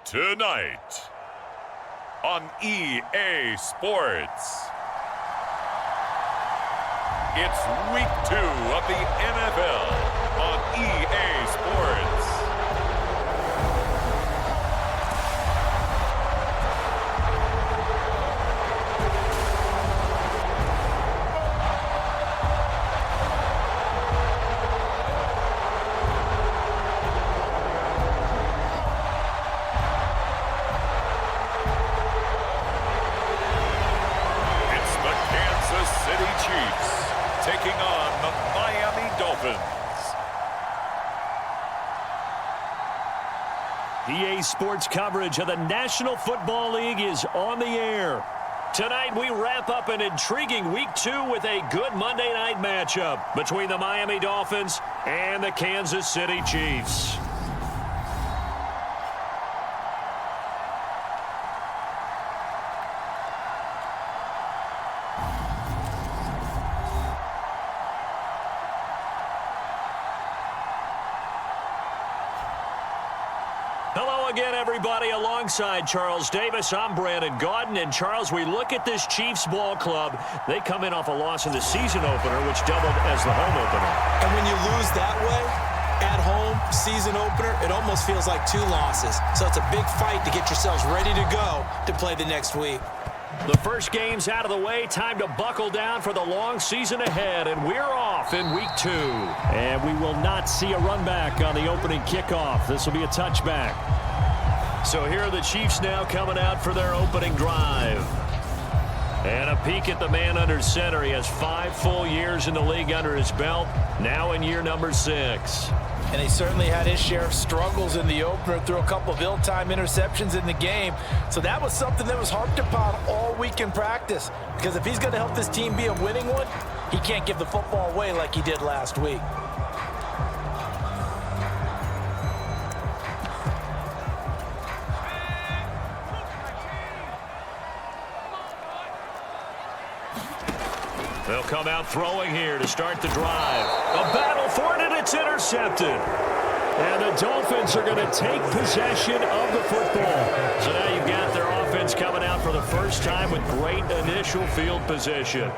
Tonight on EA Sports, it's Week 2 of the NFL on EA Sports. Chiefs taking on the Miami Dolphins. EA Sports coverage of the National Football League is on the air. Tonight we wrap up an intriguing Week 2 with a good Monday night matchup between the Miami Dolphins and the Kansas City Chiefs. Hello again, everybody. Alongside Charles Davis, I'm Brandon Gaudin. And, Charles, we look at this Chiefs ball club. They come in off a loss in the season opener, which doubled as the home opener. And when you lose that way, at home, season opener, it almost feels like 2 losses. So it's a big fight to get yourselves ready to go to play the next week. The first game's out of the way. Time to buckle down for the long season ahead. And we're off in Week 2. And we will not see a run back on the opening kickoff. This will be a touchback. So here are the Chiefs now coming out for their opening drive. And a peek at the man under center. He has 5 full years in the league under his belt. Now in year number 6. And he certainly had his share of struggles in the opener, threw a couple of ill-timed interceptions in the game. So that was something that was harped upon all week in practice. Because if he's going to help this team be a winning one, he can't give the football away like he did last week. They'll come out throwing here to start the drive. A battle for it, and it's intercepted. And the Dolphins are going to take possession of the football. So now you've got their offense coming out for the first time with great initial field position.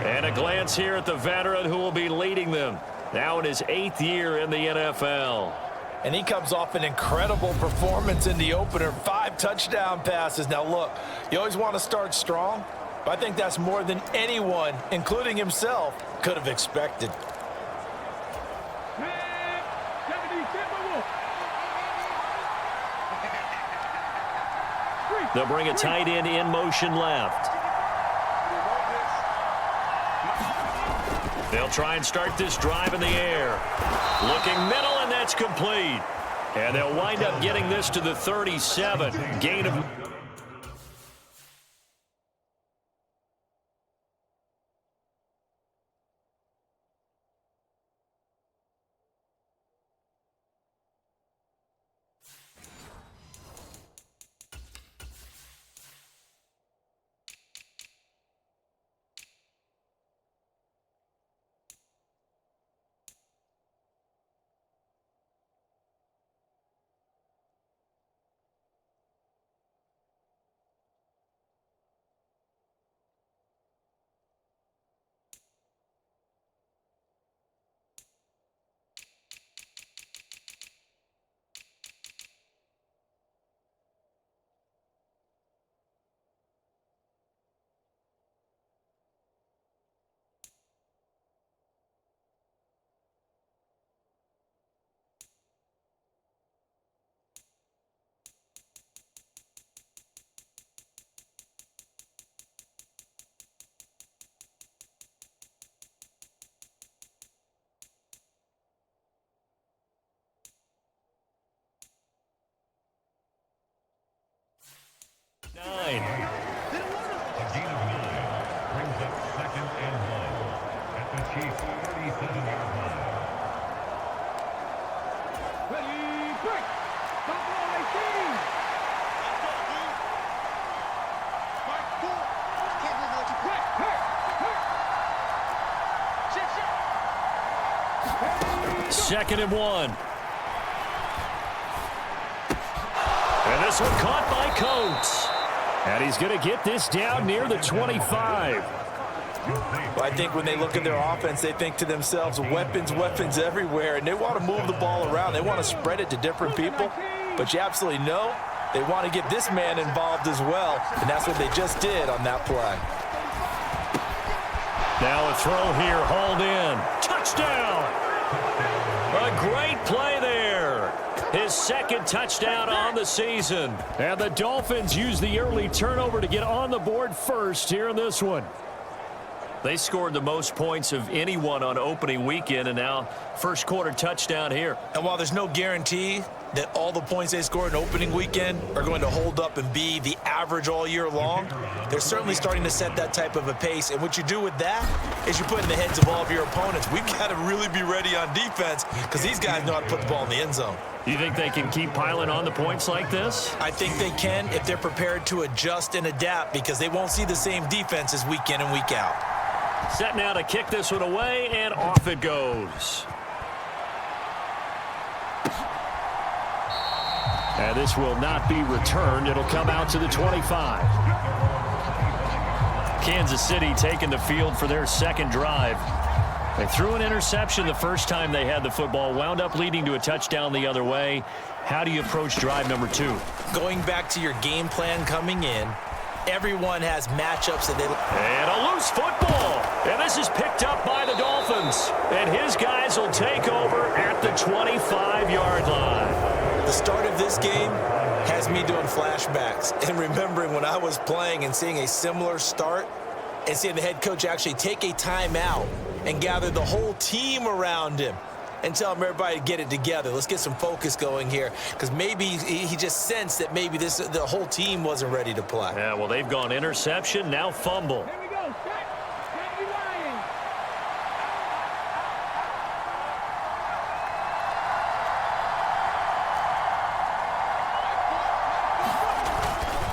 And a glance here at the veteran who will be leading them. Now in his 8th year in the NFL. And he comes off an incredible performance in the opener. 5 touchdown passes. Now look, you always want to start strong. I think that's more than anyone, including himself, could have expected. They'll bring a tight end in motion left. They'll try and start this drive in the air. Looking middle, and that's complete. And they'll wind up getting this to the 37. Gain of... A gain of 9 brings up 2nd and 1 at the Chiefs' 37-yard line. Ready, break! Stop all 18! Mark 4! Can't believe what you put! Hurt! Shift! 2nd and 1. And This one caught by Coates. And he's going to get this down near the 25. Well, I think when they look at their offense, they think to themselves, weapons, weapons everywhere, and they want to move the ball around. They want to spread it to different people, but you absolutely know they want to get this man involved as well, and that's what they just did on that play. Now a throw here, hauled in. Touchdown! A great play there. His second touchdown on the season. And the Dolphins use the early turnover to get on the board first here in this one. They scored the most points of anyone on opening weekend, and now first quarter touchdown here. And while there's no guarantee that all the points they scored in opening weekend are going to hold up and be the average all year long, they're certainly starting to set that type of a pace. And what you do with that is you put in the heads of all of your opponents, we've got to really be ready on defense because these guys know how to put the ball in the end zone. You think they can keep piling on the points like this? I think they can if they're prepared to adjust and adapt, because they won't see the same defenses week in and week out. Set now to kick this one away, and off it goes. And this will not be returned. It'll come out to the 25. Kansas City taking the field for their second drive. They threw an interception the first time they had the football, wound up leading to a touchdown the other way. How do you approach drive number 2? Going back to your game plan coming in, everyone has matchups that they... And a loose football. And this is picked up by the Dolphins. And his guys will take over at the 25-yard line. The start of this game has me doing flashbacks and remembering when I was playing and seeing a similar start and seeing the head coach actually take a timeout and gather the whole team around him and tell him everybody to get it together. Let's get some focus going here, because maybe he just sensed that maybe the whole team wasn't ready to play. Yeah, well, they've gone interception, now fumble. Here we go. Set your line.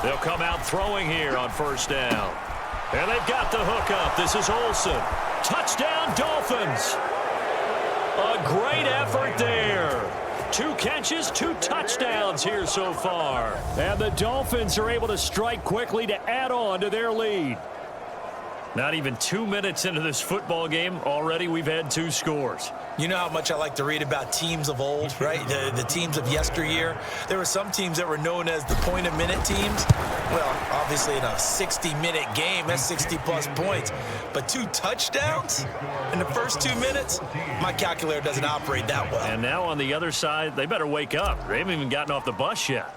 They'll come out throwing here on first down. And they've got the hook up. This is Olsen. Touchdown, Dolphins. A great effort there. 2 catches, 2 touchdowns here so far. And the Dolphins are able to strike quickly to add on to their lead. Not even 2 minutes into this football game, already we've had 2 scores. You know how much I like to read about teams of old, right? The teams of yesteryear. There were some teams that were known as the point-a-minute teams. Well, obviously in a 60-minute game, that's 60-plus points. But 2 touchdowns in the first 2 minutes? My calculator doesn't operate that well. And now on the other side, they better wake up. They haven't even gotten off the bus yet.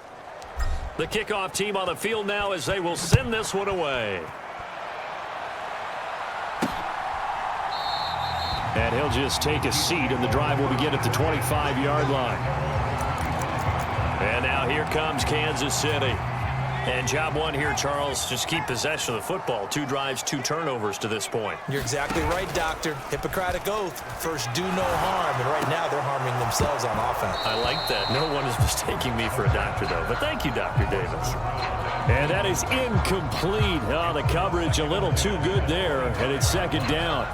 The kickoff team on the field now as they will send this one away. And he'll just take a seat, and the drive will begin at the 25-yard line. And now here comes Kansas City. And job one here, Charles, just keep possession of the football. 2 drives, 2 turnovers to this point. You're exactly right, Doctor. Hippocratic oath. First, do no harm. And right now, they're harming themselves on offense. I like that. No one is mistaking me for a doctor, though. But thank you, Dr. Davis. And that is incomplete. Oh, the coverage a little too good there, and it's second down.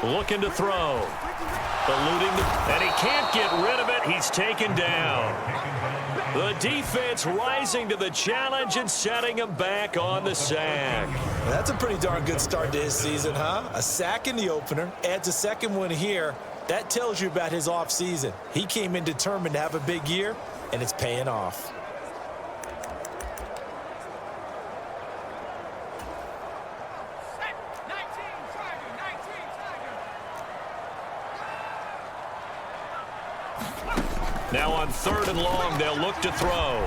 Looking to throw. Eluding, and he can't get rid of it. He's taken down. The defense rising to the challenge and setting him back on the sack. That's a pretty darn good start to his season, huh? A sack in the opener, adds a second one here. That tells you about his offseason. He came in determined to have a big year, and it's paying off. Now on 3rd and long, they'll look to throw.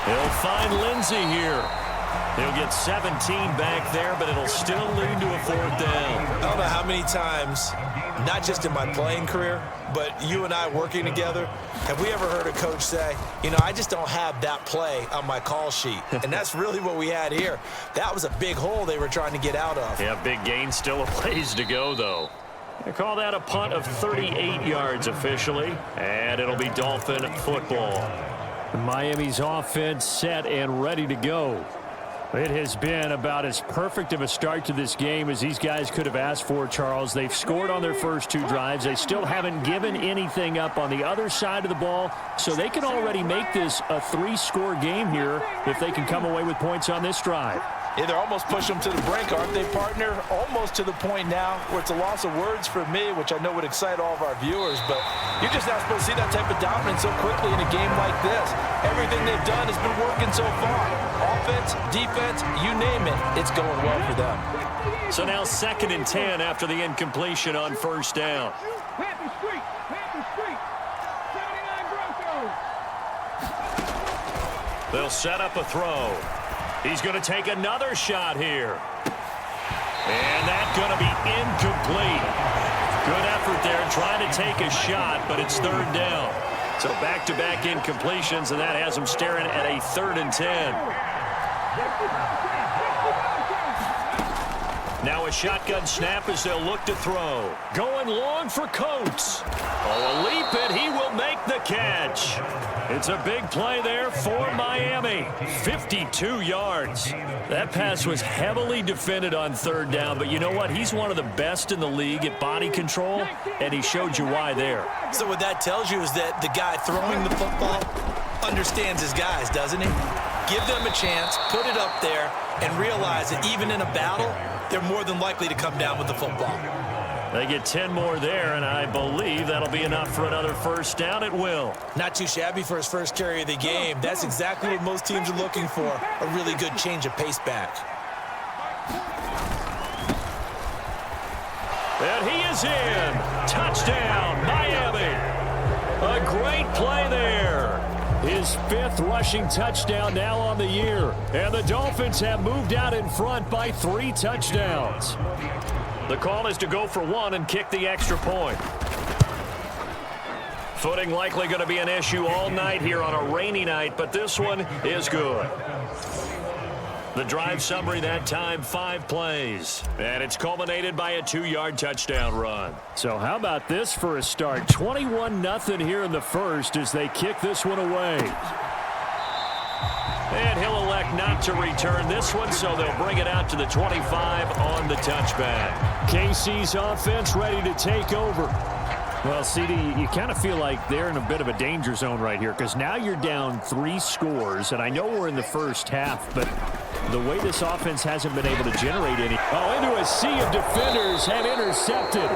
They'll find Lindsey here. He'll get 17 back there, but it'll still lead to a 4th down. I don't know how many times, not just in my playing career, but you and I working together, have we ever heard a coach say, you know, I just don't have that play on my call sheet. And that's really what we had here. That was a big hole they were trying to get out of. Yeah, big gain, still a ways to go, though. They call that a punt of 38 yards officially, and it'll be Dolphin football. Miami's offense set and ready to go. It has been about as perfect of a start to this game as these guys could have asked for, Charles. They've scored on their first 2 drives. They still haven't given anything up on the other side of the ball, so they can already make this a 3-score game here if they can come away with points on this drive. Yeah, they're almost pushing them to the brink, aren't they, partner? Almost to the point now where it's a loss of words for me, which I know would excite all of our viewers, but you're just not supposed to see that type of dominance so quickly in a game like this. Everything they've done has been working so far. Offense, defense, you name it, it's going well for them. So now 2nd and 10 after the incompletion on first down. Panther Street, 79 Broncos. They'll set up a throw. He's going to take another shot here. And that's going to be incomplete. Good effort there trying to take a shot, but it's 3rd down. So back-to-back incompletions, and that has them staring at a 3rd and 10. Now a shotgun snap as they'll look to throw. Going long for Coates. Oh, a leap, and he will make the catch. It's a big play there for Miami. 52 yards. That pass was heavily defended on 3rd down, but you know what? He's one of the best in the league at body control, and he showed you why there. So what that tells you is that the guy throwing the football understands his guys, doesn't he? Give them a chance, put it up there, and realize that even in a battle, they're more than likely to come down with the football. They get 10 more there, and I believe that'll be enough for another first down. It will. Not too shabby for his first carry of the game. That's exactly what most teams are looking for, a really good change of pace back. And he is in. Touchdown, Miami. A great play there. His 5th rushing touchdown now on the year. And the Dolphins have moved out in front by 3 touchdowns. The call is to go for 1 and kick the extra point. Footing likely going to be an issue all night here on a rainy night, but this one is good. The drive summary that time, 5 plays. And it's culminated by a 2-yard touchdown run. So how about this for a start? 21-0 here in the first as they kick this one away. And he'll elect not to return this one, so they'll bring it out to the 25 on the touchback. KC's offense ready to take over. Well, CD, you kind of feel like they're in a bit of a danger zone right here because now you're down 3 scores, and I know we're in the first half, but the way this offense hasn't been able to generate any. Oh, into a sea of defenders and intercepted.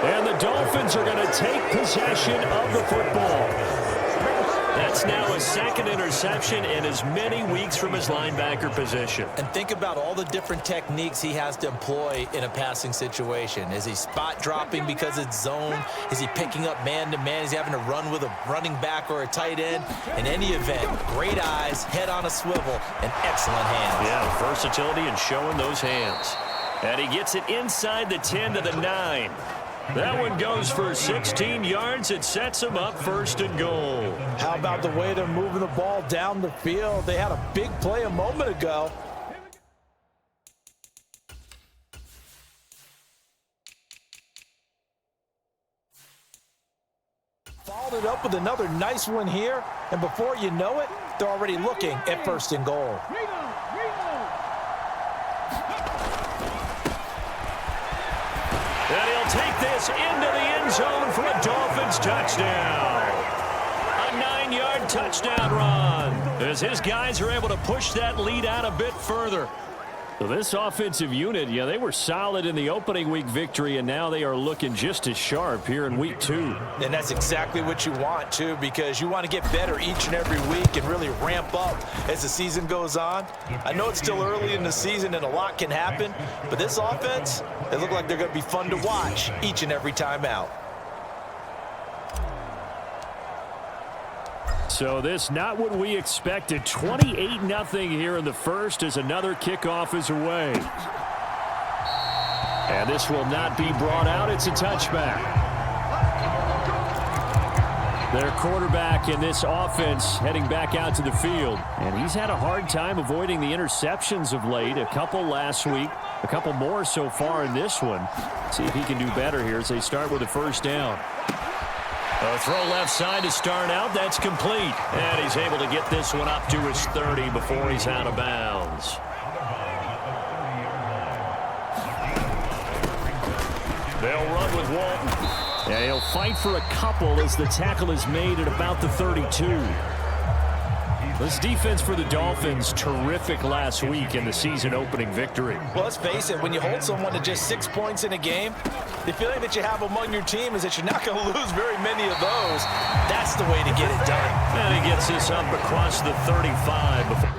And the Dolphins are going to take possession of the football. That's now a 2nd interception in as many weeks from his linebacker position. And think about all the different techniques he has to employ in a passing situation. Is he spot dropping because it's zone? Is he picking up man-to-man? Is he having to run with a running back or a tight end? In any event, great eyes, head on a swivel, and excellent hands. Yeah, versatility and showing those hands. And he gets it inside the 10 to the 9. That one goes for 16 yards. It sets him up 1st and goal. How about the way they're moving the ball down the field? They had a big play a moment ago. Followed it up with another nice one here, and before you know it, they're already looking at 1st and goal. And he'll take this into the end zone for a Dolphins touchdown. A 9-yard touchdown run as his guys are able to push that lead out a bit further. So this offensive unit, yeah, they were solid in the opening week victory, and now they are looking just as sharp here in week 2. And that's exactly what you want, too, because you want to get better each and every week and really ramp up as the season goes on. I know it's still early in the season and a lot can happen, but this offense, they look like they're going to be fun to watch each and every time out. So this not what we expected. 28-0 here in the first as another kickoff is away. And this will not be brought out. It's a touchback. Their quarterback in this offense heading back out to the field. And he's had a hard time avoiding the interceptions of late. A couple last week, a couple more so far in this one. See if he can do better here as they start with a 1st down. A throw left side to start out. That's complete. And he's able to get this one up to his 30 before he's out of bounds. They'll run with Walton. Yeah, he'll fight for a couple as the tackle is made at about the 32. This defense for the Dolphins, terrific last week in the season-opening victory. Well, let's face it, when you hold someone to just 6 points in a game, the feeling that you have among your team is that you're not going to lose very many of those. That's the way to get it done. And he gets this up across the 35 before.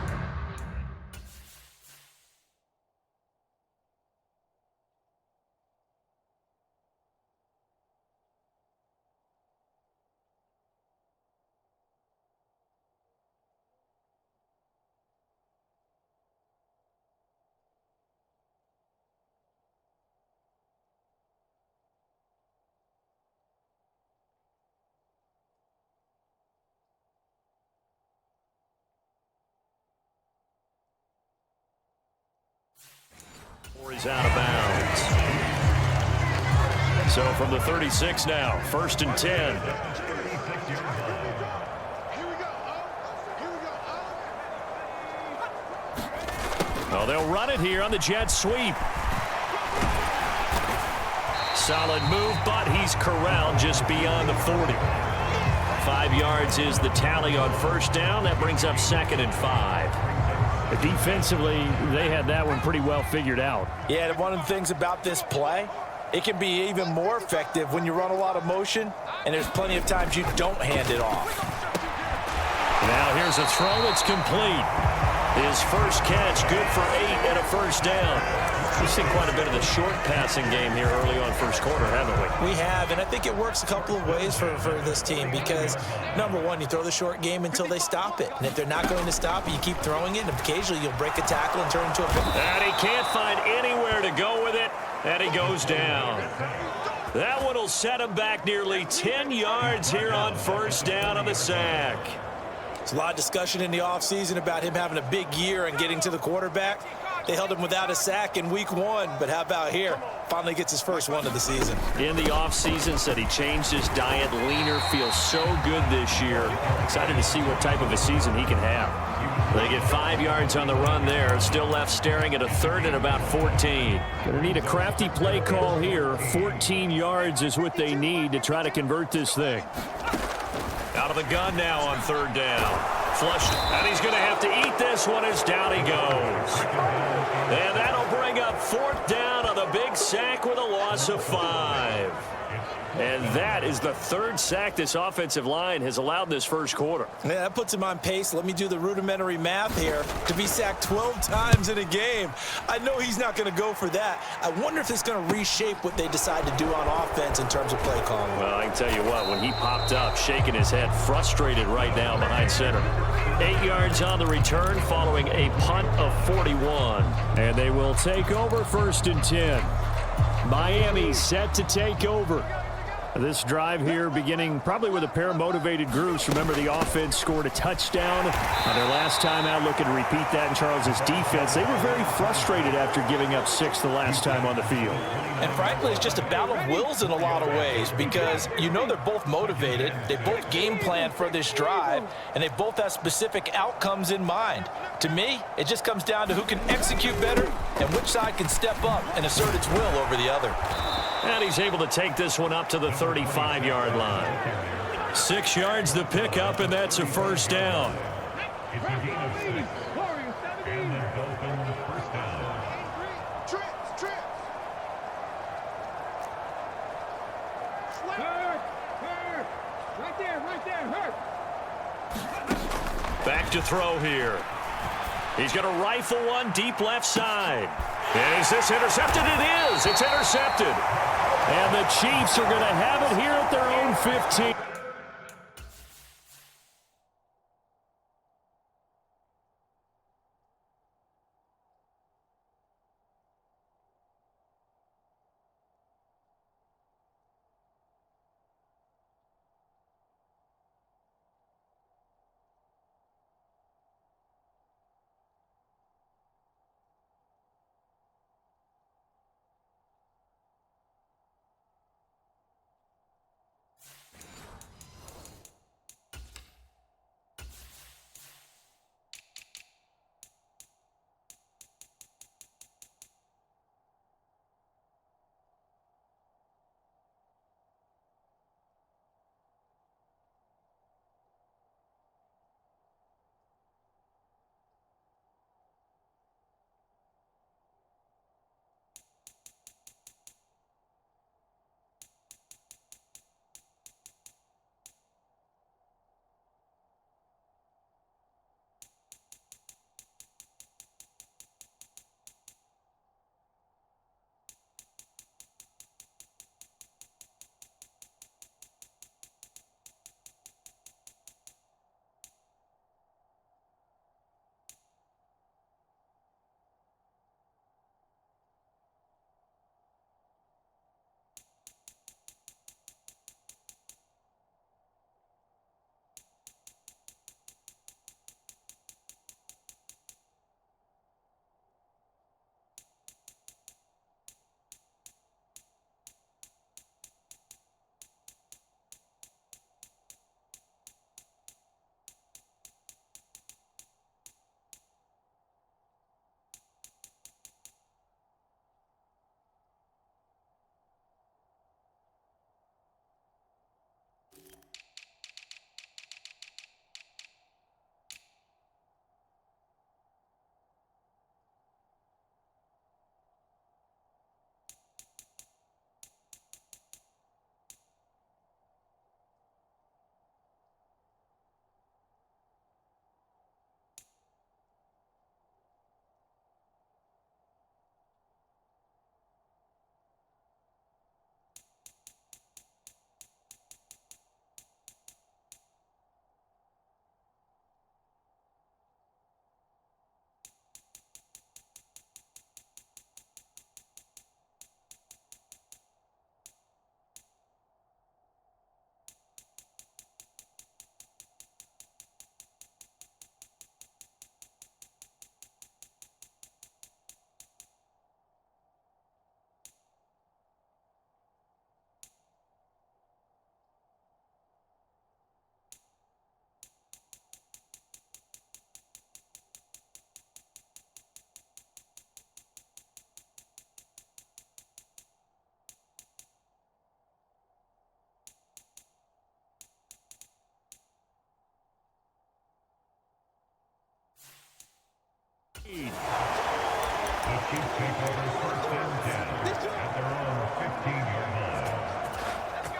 He's out of bounds. So from the 36 now, 1st and 10. Oh, they'll run it here on the jet sweep. Solid move, but he's corralled just beyond the 40. 5 yards is the tally on 1st down. That brings up 2nd and 5. Defensively, they had that one pretty well figured out. Yeah, and one of the things about this play, it can be even more effective when you run a lot of motion, and there's plenty of times you don't hand it off. Now here's a throw that's complete. His first catch, good for 8 and a 1st down. We've seen quite a bit of the short passing game here early on 1st quarter, haven't we? We have, and I think it works a couple of ways for this team because, number one, you throw the short game until they stop it. And if they're not going to stop it, you keep throwing it, and occasionally you'll break a tackle and turn into a pick. And he can't find anywhere to go with it, and he goes down. That one will set him back nearly 10 yards here on 1st down on the sack. There's a lot of discussion in the offseason about him having a big year and getting to the quarterback. They held him without a sack in week 1, but how about here? Finally gets his first one of the season. In the offseason, said he changed his diet, leaner, feels so good this year. Excited to see what type of a season he can have. They get 5 yards on the run there. Still left staring at a 3rd and about 14. Gonna need a crafty play call here. 14 yards is what they need to try to convert this thing. Out of the gun now on 3rd down. Flushed, and he's going to have to eat this one as down he goes. And that'll bring up 4th down on the big sack with a loss of 5. And that is the 3rd sack this offensive line has allowed this 1st quarter. Yeah, that puts him on pace. Let me do the rudimentary math here. To be sacked 12 times in a game, I know he's not going to go for that. I wonder if it's going to reshape what they decide to do on offense in terms of play calling. Well, I can tell you what, when he popped up, shaking his head, frustrated right now behind center. 8 yards on the return following a punt of 41. And they will take over 1st and 10. Miami set to take over. This drive here beginning probably with a pair of motivated groups. Remember, the offense scored a touchdown on their last time out. Looking to repeat that in Charles's defense. They were very frustrated after giving up 6 the last time on the field. And frankly, it's just a battle of wills in a lot of ways because you know they're both motivated. They both game plan for this drive, and they both have specific outcomes in mind. To me, it just comes down to who can execute better and which side can step up and assert its will over the other. And he's able to take this one up to the 35-yard line. 6 yards the pickup, and that's a 1st down. Back to throw here. He's going to rifle one deep left side. Is this intercepted? It is. It's intercepted. And the Chiefs are going to have it here at their own 15.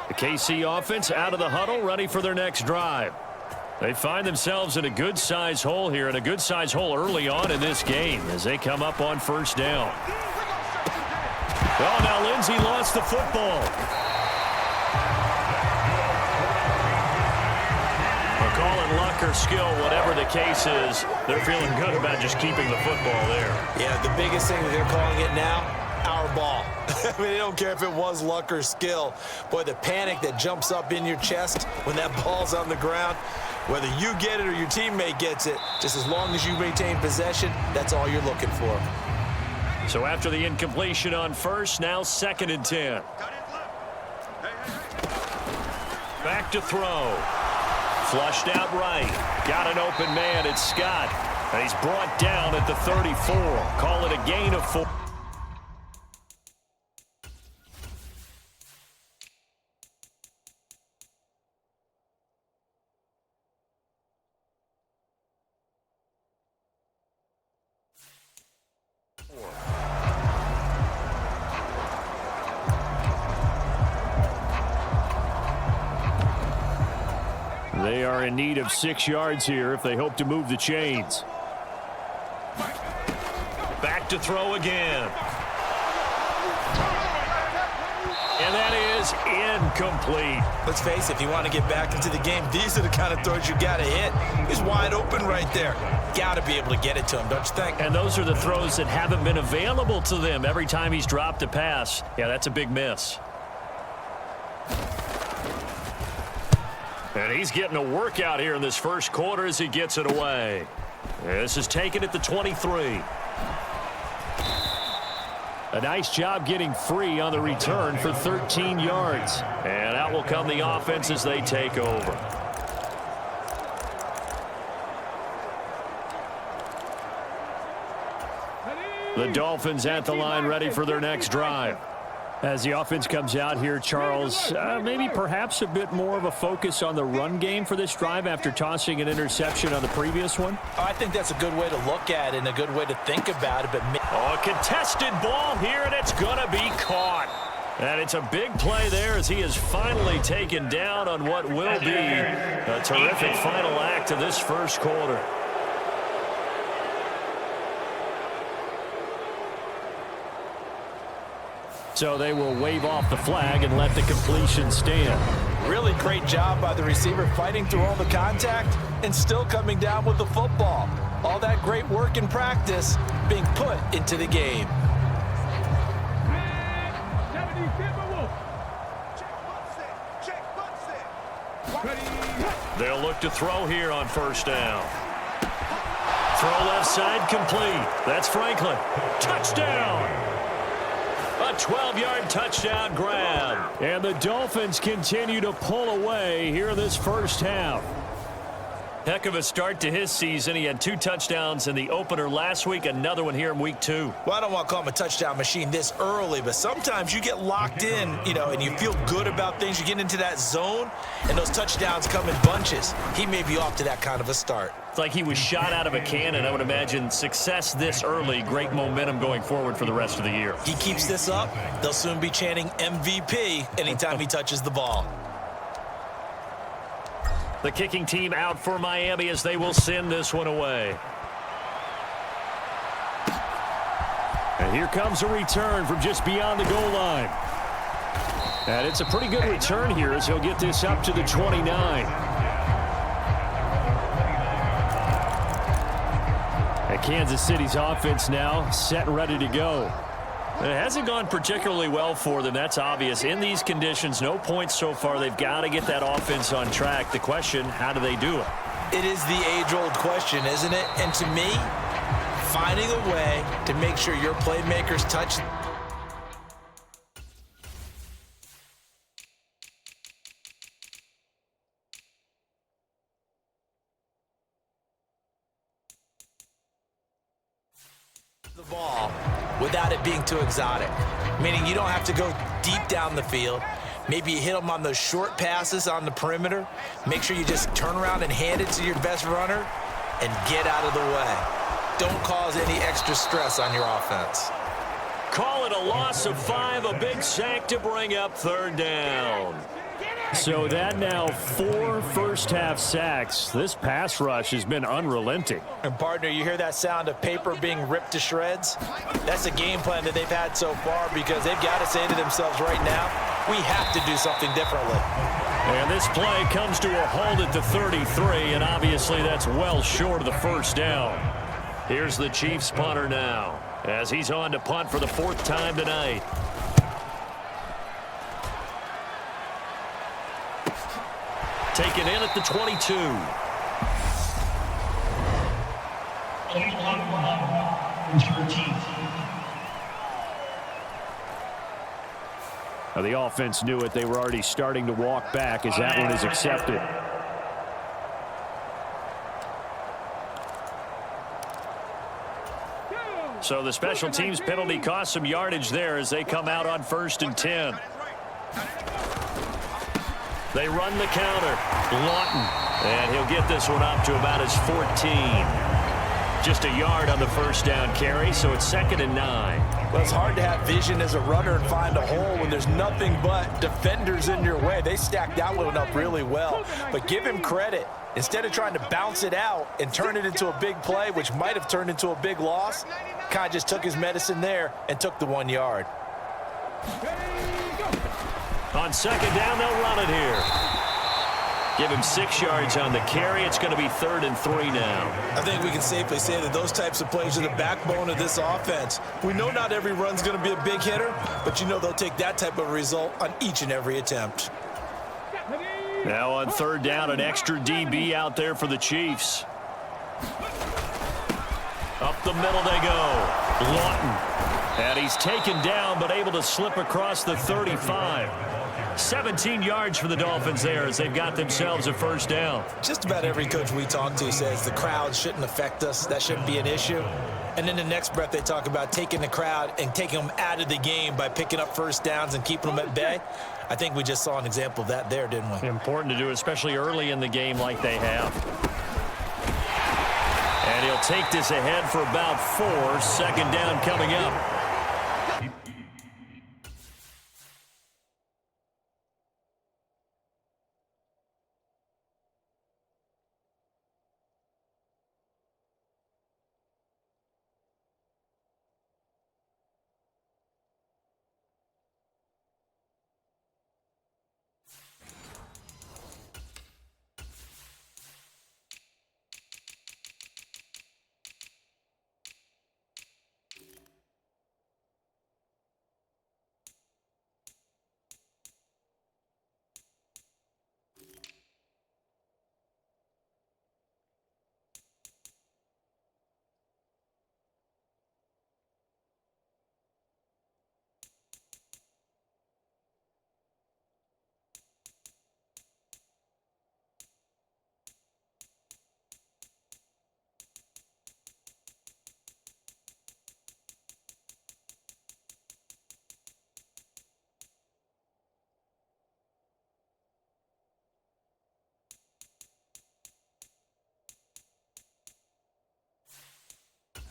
The KC offense out of the huddle, ready for their next drive. They find themselves in a good-sized hole here, and a good-sized hole early on in this game as they come up on first down. Oh, now Lindsey lost the football. Well, call it luck or skill, whatever the case is, they're feeling good about just keeping the football there. Yeah, the biggest thing that they're calling it now, our ball. I mean, they don't care if it was luck or skill. Boy, the panic that jumps up in your chest when that ball's on the ground, whether you get it or your teammate gets it, just as long as you maintain possession, that's all you're looking for. So after the incompletion on first, now 2nd and 10. Back to throw. Flushed out right. Got an open man. It's Scott. And he's brought down at the 34. Call it a gain of 4. They are in need of 6 yards here if they hope to move the chains. Back to throw again. And that is incomplete. Let's face it, if you want to get back into the game, these are the kind of throws you got to hit. He's wide open right there. Got to be able to get it to him, don't you think? And those are the throws that haven't been available to them every time he's dropped a pass. Yeah, that's a big miss. And he's getting a workout here in this first quarter as he gets it away. This is taken at the 23. A nice job getting free on the return for 13 yards. And out will come the offense as they take over. The Dolphins at the line ready for their next drive. As the offense comes out here, Charles, maybe perhaps a bit more of a focus on the run game for this drive after tossing an interception on the previous one? I think that's a good way to look at it and a good way to think about it. But a contested ball here, and it's going to be caught. And it's a big play there as he is finally taken down on what will be a terrific final act of this first quarter. So they will wave off the flag and let the completion stand. Really great job by the receiver fighting through all the contact and still coming down with the football. All that great work in practice being put into the game. They'll look to throw here on first down. Throw left side complete. That's Franklin. Touchdown! A 12-yard touchdown grab. And the Dolphins continue to pull away here in this first half. Heck of a start to his season. He had 2 touchdowns in the opener last week, another one here in week 2. Well, I don't want to call him a touchdown machine this early, but sometimes you get locked in, and you feel good about things. You get into that zone, and those touchdowns come in bunches. He may be off to that kind of a start. It's like he was shot out of a cannon. I would imagine success this early, great momentum going forward for the rest of the year. He keeps this up, they'll soon be chanting MVP anytime he touches the ball. The kicking team out for Miami as they will send this one away. And here comes a return from just beyond the goal line. And it's a pretty good return here as he'll get this up to the 29. And Kansas City's offense now set and ready to go. It hasn't gone particularly well for them. That's obvious. In these conditions, no points so far. They've got to get that offense on track. The question, how do they do it? It is the age-old question, isn't it? And to me, finding a way to make sure your playmakers touch the ball without it being too exotic, meaning you don't have to go deep down the field. Maybe you hit them on those short passes on the perimeter. Make sure you just turn around and hand it to your best runner and get out of the way. Don't cause any extra stress on your offense. call it a loss of 5, a big sack to bring up third down. So that now 4 first-half sacks. This pass rush has been unrelenting. And, partner, you hear that sound of paper being ripped to shreds? That's the game plan that they've had so far because they've got to say to themselves right now, we have to do something differently. And this play comes to a halt at the 33, and obviously that's well short of the first down. Here's the Chiefs punter now as he's on to punt for the 4th time tonight. Taken in at the 22. Now the offense knew it. They were already starting to walk back as that one is accepted. So the special teams penalty cost some yardage there as they come out on 1st and 10. They run the counter. Lawton. And he'll get this one up to about his 14. Just a yard on the first down carry, so it's 2nd and 9. Well, it's hard to have vision as a runner and find a hole when there's nothing but defenders in your way. They stacked that one up really well. But give him credit. Instead of trying to bounce it out and turn it into a big play, which might have turned into a big loss, kind of just took his medicine there and took the 1 yard. On 2nd down, they'll run it here. Give him 6 yards on the carry. It's going to be 3rd and 3 now. I think we can safely say that those types of plays are the backbone of this offense. We know not every run's going to be a big hitter, but you know they'll take that type of result on each and every attempt. Now on 3rd down, an extra DB out there for the Chiefs. Up the middle they go. Lawton. And he's taken down, but able to slip across the 35. 17 yards for the Dolphins there as they've got themselves a first down. Just about every coach we talk to says the crowd shouldn't affect us. That shouldn't be an issue. And in the next breath, they talk about taking the crowd and taking them out of the game by picking up first downs and keeping them at bay. I think we just saw an example of that there, didn't we? Important to do, especially early in the game like they have. And he'll take this ahead for about 4. 2nd down coming up.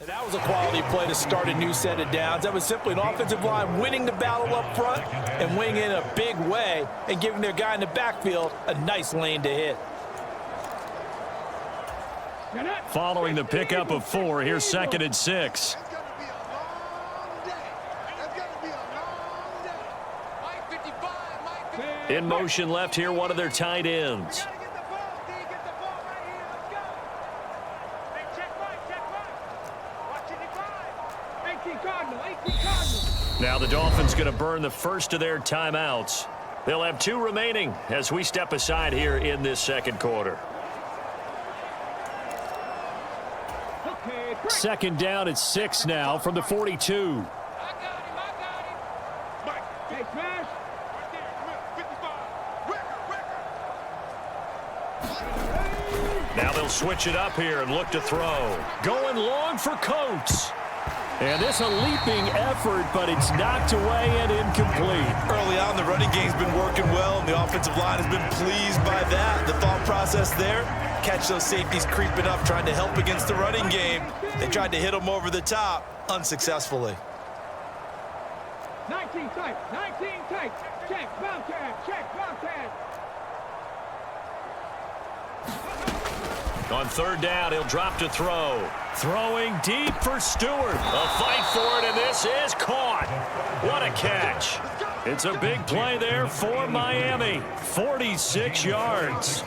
And that was a quality play to start a new set of downs. That was simply an offensive line winning the battle up front and winning in a big way and giving their guy in the backfield a nice lane to hit. Following the pickup of 4, here's 2nd and 6. In motion left here, one of their tight ends. Now the Dolphins going to burn the first of their timeouts. They'll have 2 remaining as we step aside here in this 2nd quarter. 2nd down at 6 now from the 42. Now they'll switch it up here and look to throw. Going long for Coates. And this a leaping effort, but it's knocked away and incomplete. Early on, the running game's been working well, and the offensive line has been pleased by that. The thought process there, catch those safeties creeping up, trying to help against the running game. They tried to hit them over the top, unsuccessfully. 19 tight. 19 tight. Check. Bobcat. Check. Bobcat. On third down, he'll drop to throw. Throwing deep for Stewart. A fight for it, and this is caught. What a catch. It's a big play there for Miami. 46 yards.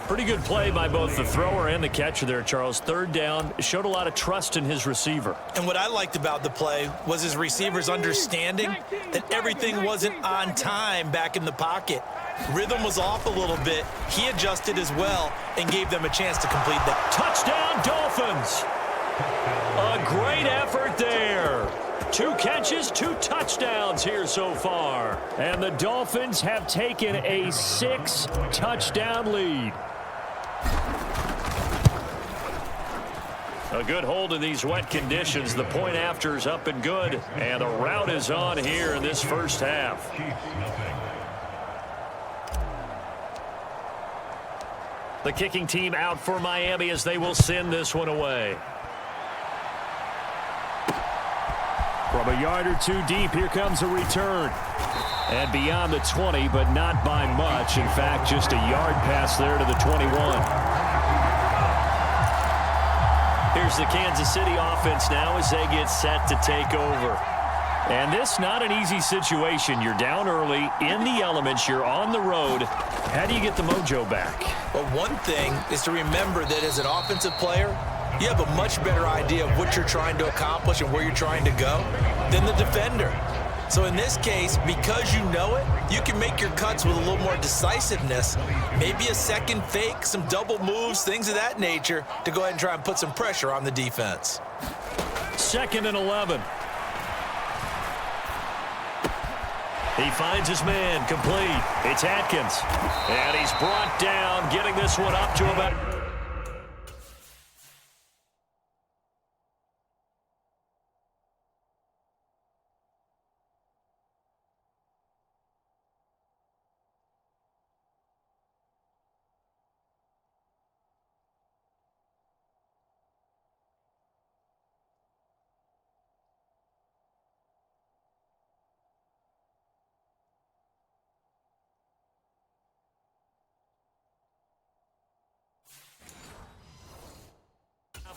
Pretty good play by both the thrower and the catcher there, Charles. Third down, showed a lot of trust in his receiver. And what I liked about the play was his receivers understanding that everything wasn't on time back in the pocket. Rhythm was off a little bit. He adjusted as well and gave them a chance to complete that. Touchdown, Dolphins. A great effort there. 2 catches, 2 touchdowns here so far. And the Dolphins have taken a 6-touchdown lead. A good hold in these wet conditions. The point after is up and good. And the route is on here in this first half. The kicking team out for Miami as they will send this one away. From a yard or 2 deep, here comes a return. And beyond the 20, but not by much. In fact, just a yard pass there to the 21. Here's the Kansas City offense now as they get set to take over. And this not an easy situation. You're down early, in the elements, you're on the road. How do you get the mojo back? Well, one thing is to remember that as an offensive player, you have a much better idea of what you're trying to accomplish and where you're trying to go than the defender. So in this case, because you know it, you can make your cuts with a little more decisiveness, maybe a second fake, some double moves, things of that nature, to go ahead and try and put some pressure on the defense. 2nd and 11. He finds his man, complete. It's Atkins. And he's brought down, getting this one up to about...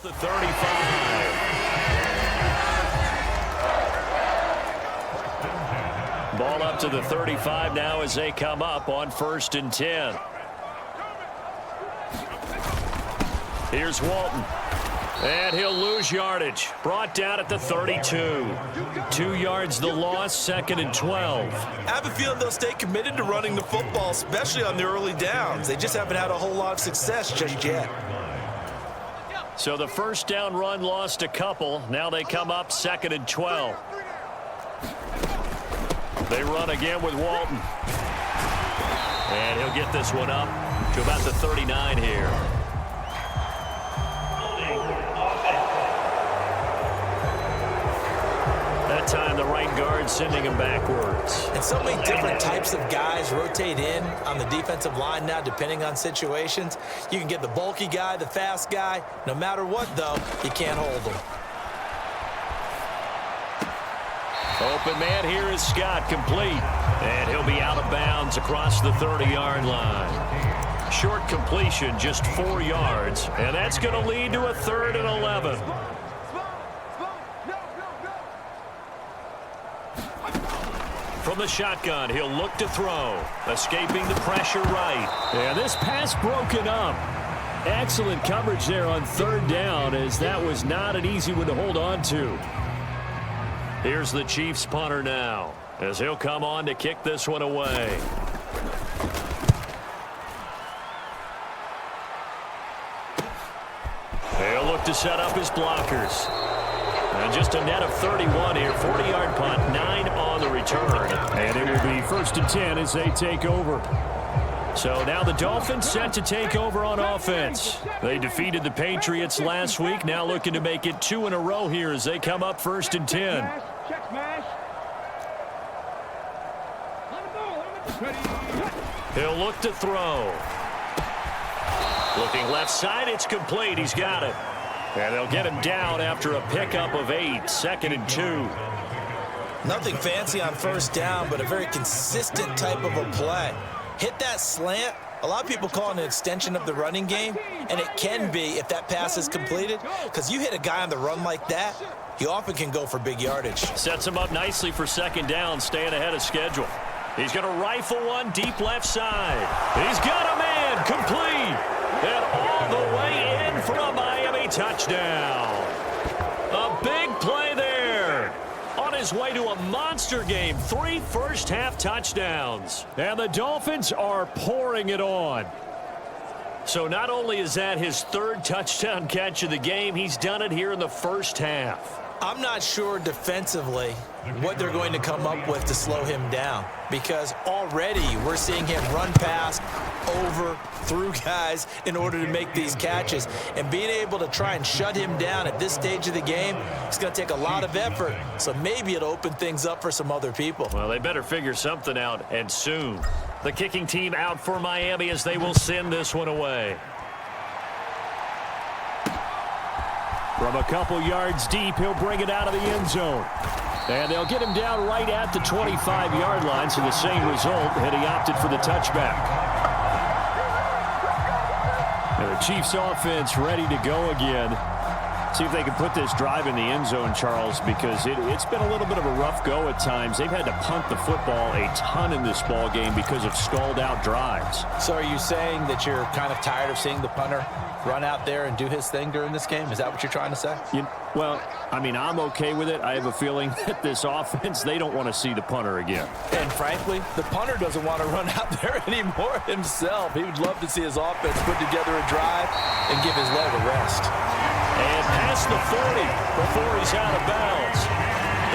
The 35. Ball up to the 35 now as they come up on 1st and 10. Here's Walton. And he'll lose yardage. Brought down at the 32. 2 yards the loss, 2nd and 12. I have a feeling they'll stay committed to running the football, especially on the early downs. They just haven't had a whole lot of success just yet. So the first down run lost a couple. Now they come up 2nd and 12. They run again with Walton. And he'll get this one up to about the 39 here. That time the right guard sending him backwards. And so many different types of guys rotate in on the defensive line now, depending on situations. You can get the bulky guy, the fast guy. No matter what, though, you can't hold them. Open man here is Scott, complete. And he'll be out of bounds across the 30-yard line. Short completion, just 4 yards. And that's going to lead to a 3rd and 11. From the shotgun, he'll look to throw. Escaping the pressure right. And this pass broken up. Excellent coverage there on 3rd down, as that was not an easy one to hold on to. Here's the Chiefs punter now, as he'll come on to kick this one away. He'll look to set up his blockers. And just a net of 31 here. 40-yard punt, 9 on the return. And it will be 1st and 10 as they take over. So now the Dolphins set to take over on offense. They defeated the Patriots last week. Now looking to make it 2 in a row here as they come up 1st and 10. Check smash. He'll look to throw. Looking left side, it's complete. He's got it. And they'll get him down after a pickup of 8. 2nd and 2. Nothing fancy on first down, but a very consistent type of a play. Hit that slant. A lot of people call it an extension of the running game, and it can be if that pass is completed, because you hit a guy on the run like that, he often can go for big yardage. Sets him up nicely for second down, staying ahead of schedule. He's going to rifle one deep left side. He's got a man complete, and all the way in for a Miami touchdown. A big play there. On his way to a monster game, 3 first-half touchdowns. And the Dolphins are pouring it on. So not only is that his 3rd touchdown catch of the game, he's done it here in the first half. I'm not sure defensively what they're going to come up with to slow him down, because already we're seeing him run past, over, through guys in order to make these catches. And being able to try and shut him down at this stage of the game, it's going to take a lot of effort. So maybe it'll open things up for some other people. Well, they better figure something out, and soon. The kicking team out for Miami as they will send this one away. From a couple yards deep, he'll bring it out of the end zone. And they'll get him down right at the 25-yard line, so the same result, and he opted for the touchback. And the Chiefs offense ready to go again. See if they can put this drive in the end zone, Charles, because it's been a little bit of a rough go at times. They've had to punt the football a ton in this ball game because of stalled-out drives. So are you saying that you're kind of tired of seeing the punter run out there and do his thing during this game? Is that what you're trying to say? Well, I mean, I'm okay with it. I have a feeling that this offense, they don't want to see the punter again. And frankly, the punter doesn't want to run out there anymore himself. He would love to see his offense put together a drive and give his leg a rest. And past the 40 before he's out of bounds.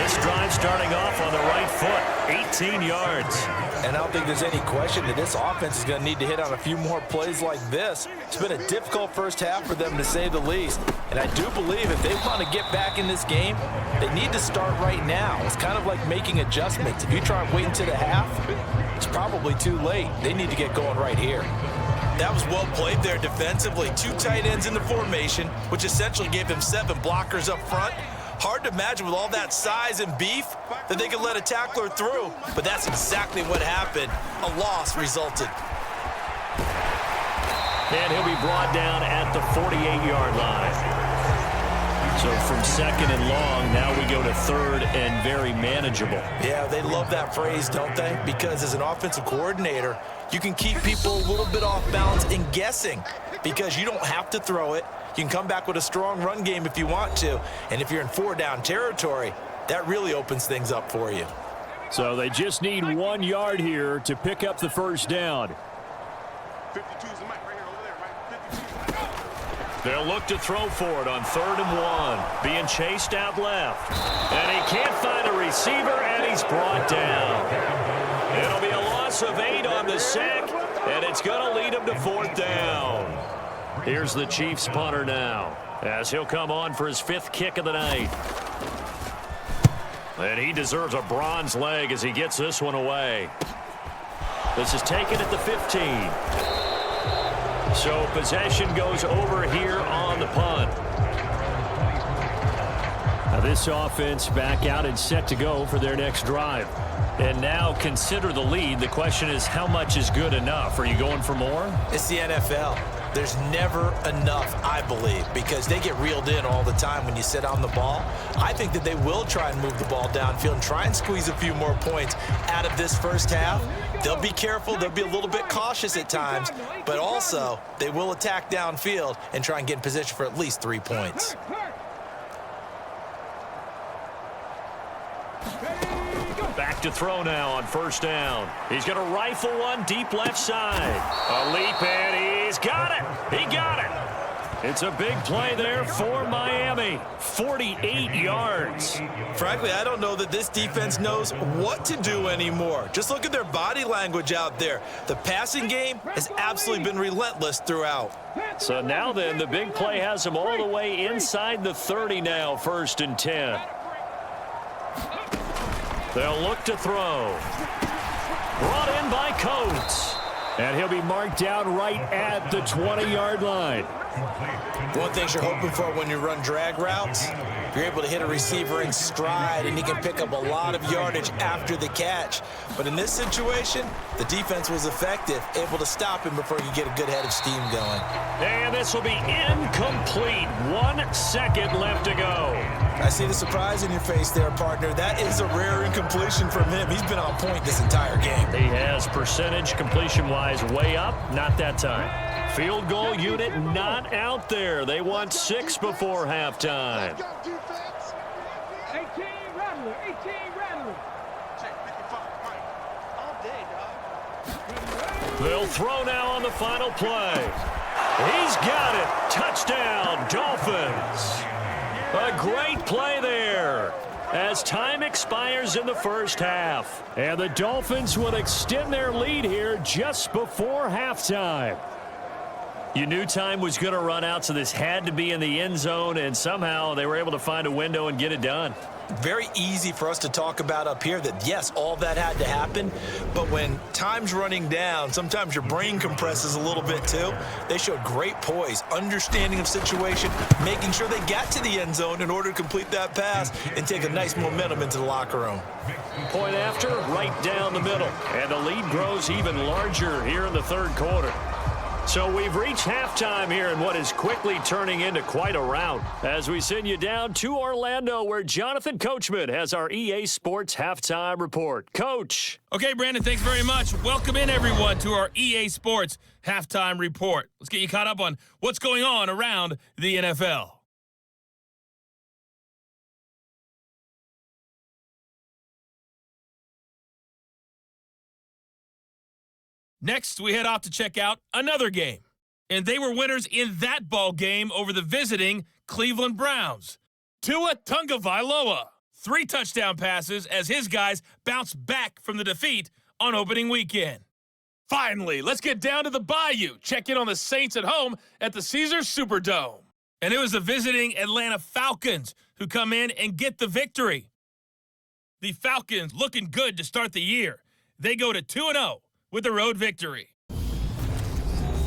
This drive starting off on the right foot, 18 yards. And I don't think there's any question that this offense is going to need to hit on a few more plays like this. It's been a difficult first half for them, to say the least. And I do believe if they want to get back in this game, they need to start right now. It's kind of like making adjustments. If you try and wait until the half, it's probably too late. They need to get going right here. That was well played there defensively. 2 tight ends in the formation, which essentially gave them 7 blockers up front. Hard to imagine with all that size and beef that they could let a tackler through, but that's exactly what happened. A loss resulted. And he'll be brought down at the 48-yard line. So from 2nd and long, now we go to 3rd and very manageable. Yeah, they love that phrase, don't they? Because as an offensive coordinator, you can keep people a little bit off balance and guessing, because you don't have to throw it. You can come back with a strong run game if you want to. And if you're in 4-down territory, that really opens things up for you. So they just need 1 yard here to pick up the first down. 52 is the mic right here, over there, right? 52. They'll look to throw for it on 3rd and 1. Being chased out left. And he can't find a receiver, and he's brought down. It'll be a loss of 8 on the sack, and it's going to lead him to 4th down. Here's the Chiefs punter now, as he'll come on for his 5th kick of the night. And he deserves a bronze leg as he gets this one away. This is taken at the 15. So possession goes over here on the punt. Now this offense back out and set to go for their next drive. And now consider the lead. The question is, how much is good enough? Are you going for more? It's the NFL. There's never enough, I believe, because they get reeled in all the time when you sit on the ball. I think that they will try and move the ball downfield and try and squeeze a few more points out of this first half. They'll be careful. They'll be a little bit cautious at times, but also they will attack downfield and try and get in position for at least 3 points. Back to throw now on 1st down. He's going to rifle one deep left side. A leap, and he's got it. He got it. It's a big play there for Miami. 48 yards. Frankly, I don't know that this defense knows what to do anymore. Just look at their body language out there. The passing game has absolutely been relentless throughout. So now then, the big play has him all the way inside the 30 now, 1st and 10. They'll look to throw. Brought in by Coates. And he'll be marked down right at the 20-yard line. One thing you're hoping for when you run drag routes, You're able to hit a receiver in stride, and he can pick up a lot of yardage after the catch. But in this situation, the defense was effective, able to stop him before he could get a good head of steam going. And this will be incomplete. 1 second left to go. I see the surprise in your face there, partner. That is a rare incompletion from him. He's been on point this entire game. He has percentage completion-wise way up. Not that time. Field goal unit not out there. They want 6 before halftime. 18 Rattler, 18 Rattler. Check 55, Mike. All day, dog. They'll throw now on the final play. He's got it. Touchdown, Dolphins. A great play there as time expires in the first half. And the Dolphins will extend their lead here just before halftime. You knew time was going to run out, so this had to be in the end zone, and somehow they were able to find a window and get it done. Very easy for us to talk about up here that, yes, all that had to happen, but when time's running down, sometimes your brain compresses a little bit too. They showed great poise, understanding of situation, making sure they got to the end zone in order to complete that pass and take a nice momentum into the locker room. Point after, right down the middle, and the lead grows even larger here in the third quarter. So we've reached halftime here in what is quickly turning into quite a rout as we send you down to Orlando where Jonathan Coachman has our EA Sports Halftime Report. Coach. Okay, Brandon, thanks very much. Welcome in, everyone, to our EA Sports Halftime Report. Let's get you caught up on what's going on around the NFL. Next, we head off to check out another game. And they were winners in that ball game over the visiting Cleveland Browns. Tua Tagovailoa, 3 touchdown passes as his guys bounced back from the defeat on opening weekend. Finally, let's get down to the Bayou. Check in on the Saints at home at the Caesars Superdome. And it was the visiting Atlanta Falcons who come in and get the victory. The Falcons looking good to start the year. They go to 2-0. With a road victory.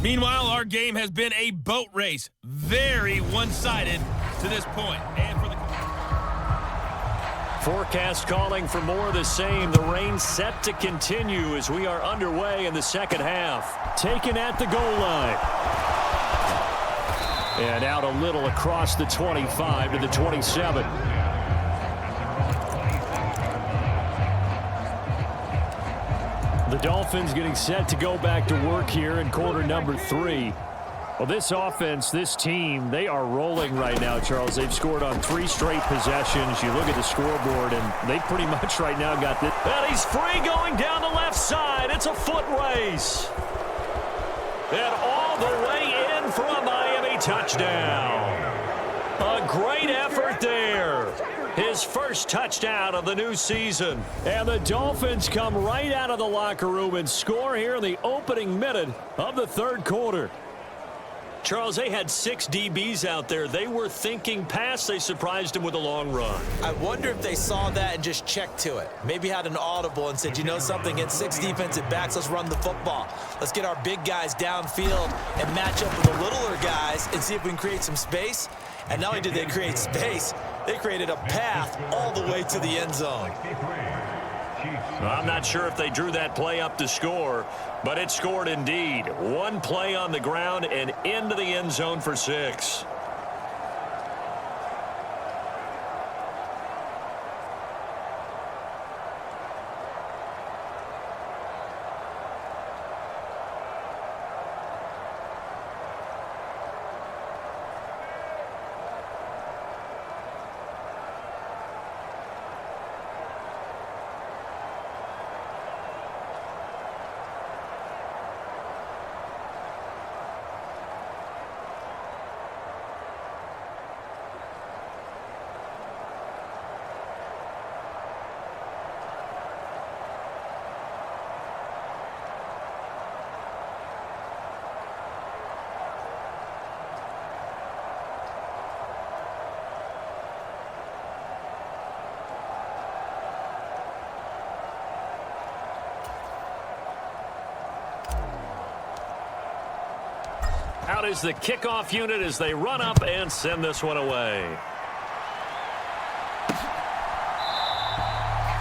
Meanwhile, our game has been a boat race. Very one-sided to this point. And for the forecast calling for more of the same. The rain set to continue as we are underway in the second half. Taken at the goal line. And out a little across the 25 to the 27. The Dolphins getting set to go back to work here in quarter number 3. Well, this offense, this team, they are rolling right now, Charles. They've scored on 3 straight possessions. You look at the scoreboard, and they pretty much right now got this. And he's free going down the left side. It's a foot race. And all the way in for a Miami touchdown. A great effort there. His first touchdown of the new season. And the Dolphins come right out of the locker room and score here in the opening minute of the third quarter. Charles, they had 6 DBs out there. They were thinking pass. They surprised him with a long run. I wonder if they saw that and just checked to it. Maybe had an audible and said, you know something, against 6 defensive backs, let's run the football. Let's get our big guys downfield and match up with the littler guys and see if we can create some space. And not only did they create space, they created a path all the way to the end zone. I'm not sure if they drew that play up to score, but it scored indeed. 1 play on the ground and into the end zone for 6. Out is the kickoff unit as they run up and send this one away.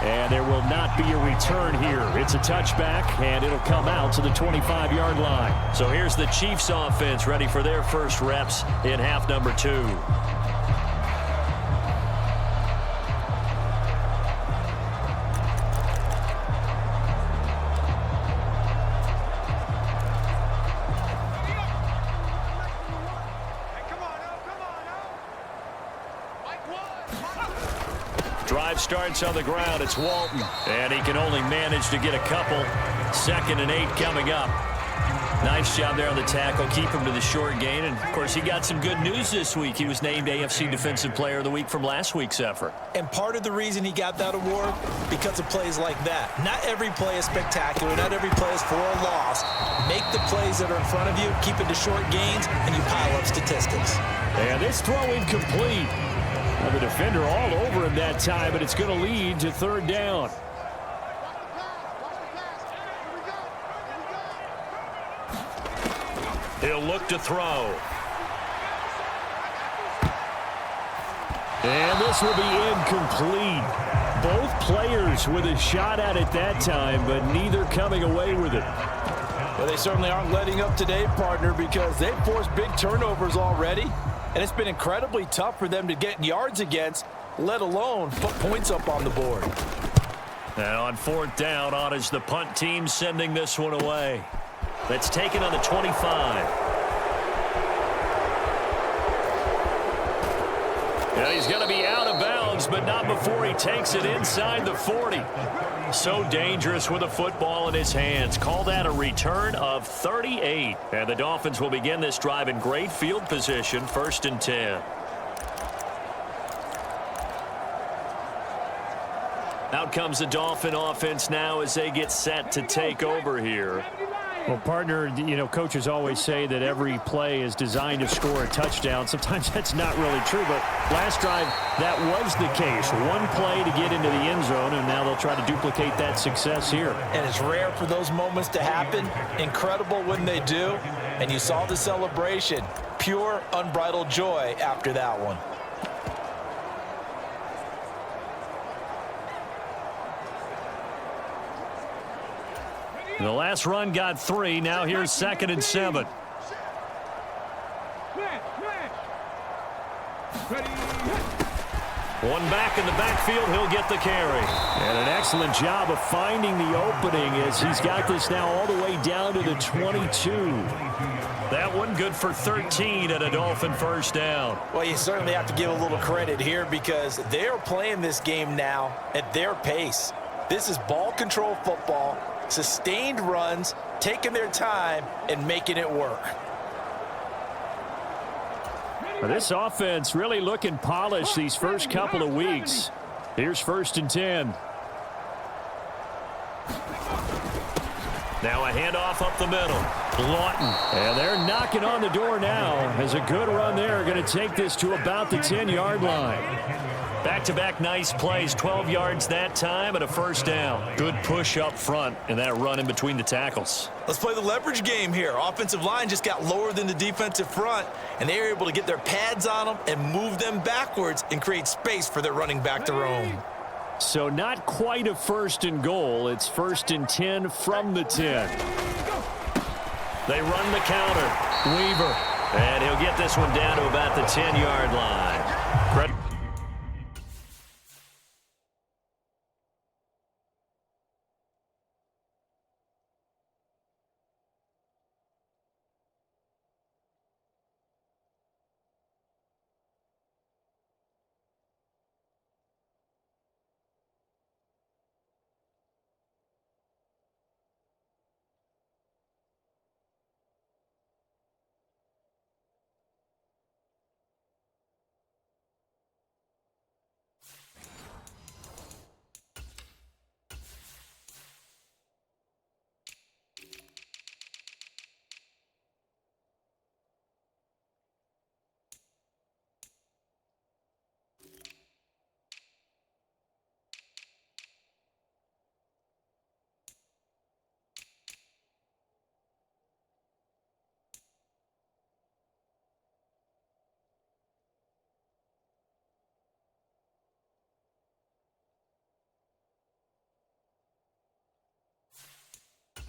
And there will not be a return here. It's a touchback, and it'll come out to the 25-yard line. So here's the Chiefs offense ready for their first reps in half number 2. Drive starts on the ground. It's Walton. And he can only manage to get a couple. 2nd and 8 coming up. Nice job there on the tackle. Keep him to the short gain. And, of course, he got some good news this week. He was named AFC Defensive Player of the Week from last week's effort. And part of the reason he got that award, because of plays like that. Not every play is spectacular. Not every play is for a loss. Make the plays that are in front of you, keep it to short gains, and you pile up statistics. And this throw incomplete. Well, the defender all over him that time, but it's going to lead to 3rd down. He'll look to throw. And this will be incomplete. Both players with a shot at it that time, but neither coming away with it. Well, they certainly aren't letting up today, partner, because they've forced big turnovers already. And it's been incredibly tough for them to get yards against, let alone put points up on the board. And on 4th down, on is the punt team sending this one away. That's taken on the 25. Yeah, he's going to be out of bounds, but not before he takes it inside the 40. So dangerous with a football in his hands. Call that a return of 38. And the Dolphins will begin this drive in great field position, 1st and 10. Out comes the Dolphin offense now as they get set to take over here. Well, partner, you know, coaches always say that every play is designed to score a touchdown. Sometimes that's not really true, but last drive, that was the case. One play to get into the end zone, and now they'll try to duplicate that success here. And it's rare for those moments to happen. Incredible when they do. And you saw the celebration. Pure, unbridled joy after that one. The last run got 3. Now here's 2nd and 7. One back in the backfield. He'll get the carry. And an excellent job of finding the opening as he's got this now all the way down to the 22. That one good for 13 at a Dolphin 1st down. Well, you certainly have to give a little credit here because they're playing this game now at their pace. This is ball control football. Sustained runs, taking their time, and making it work. This offense really looking polished these first couple of weeks. Here's 1st and 10. Now a handoff up the middle. Lawton. And they're knocking on the door now as a good run there. Going to take this to about the 10-yard line. Back-to-back nice plays, 12 yards that time and a 1st down. Good push up front and that run in between the tackles. Let's play the leverage game here. Offensive line just got lower than the defensive front, and they were able to get their pads on them and move them backwards and create space for their running back to roam. So not quite a 1st and goal. It's 1st and 10 from the 10. They run the counter. Weaver. And he'll get this one down to about the 10-yard line.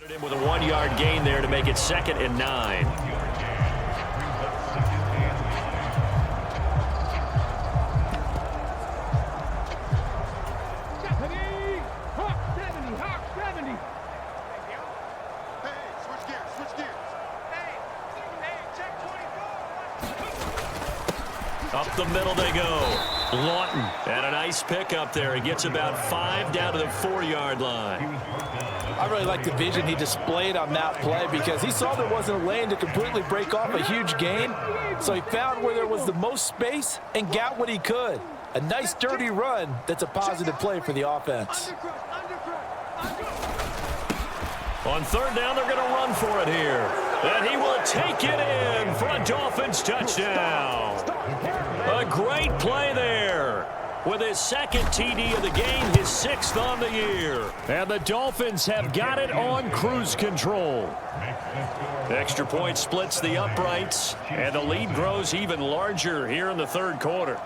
With a 1-yard gain there to make it 2nd and 9. Up the middle they go. Lawton, and a nice pick up there. He gets about 5 down to the 4-yard line. I really like the vision he displayed on that play because he saw there wasn't a lane to completely break off a huge gain. So he found where there was the most space and got what he could. A nice dirty run that's a positive play for the offense. On 3rd down, they're going to run for it here. And he will take it in for a Dolphins touchdown. A great play there. With his 2nd TD of the game, his 6th on the year. And the Dolphins have got it on cruise control. Extra point splits the uprights, and the lead grows even larger here in the 3rd quarter.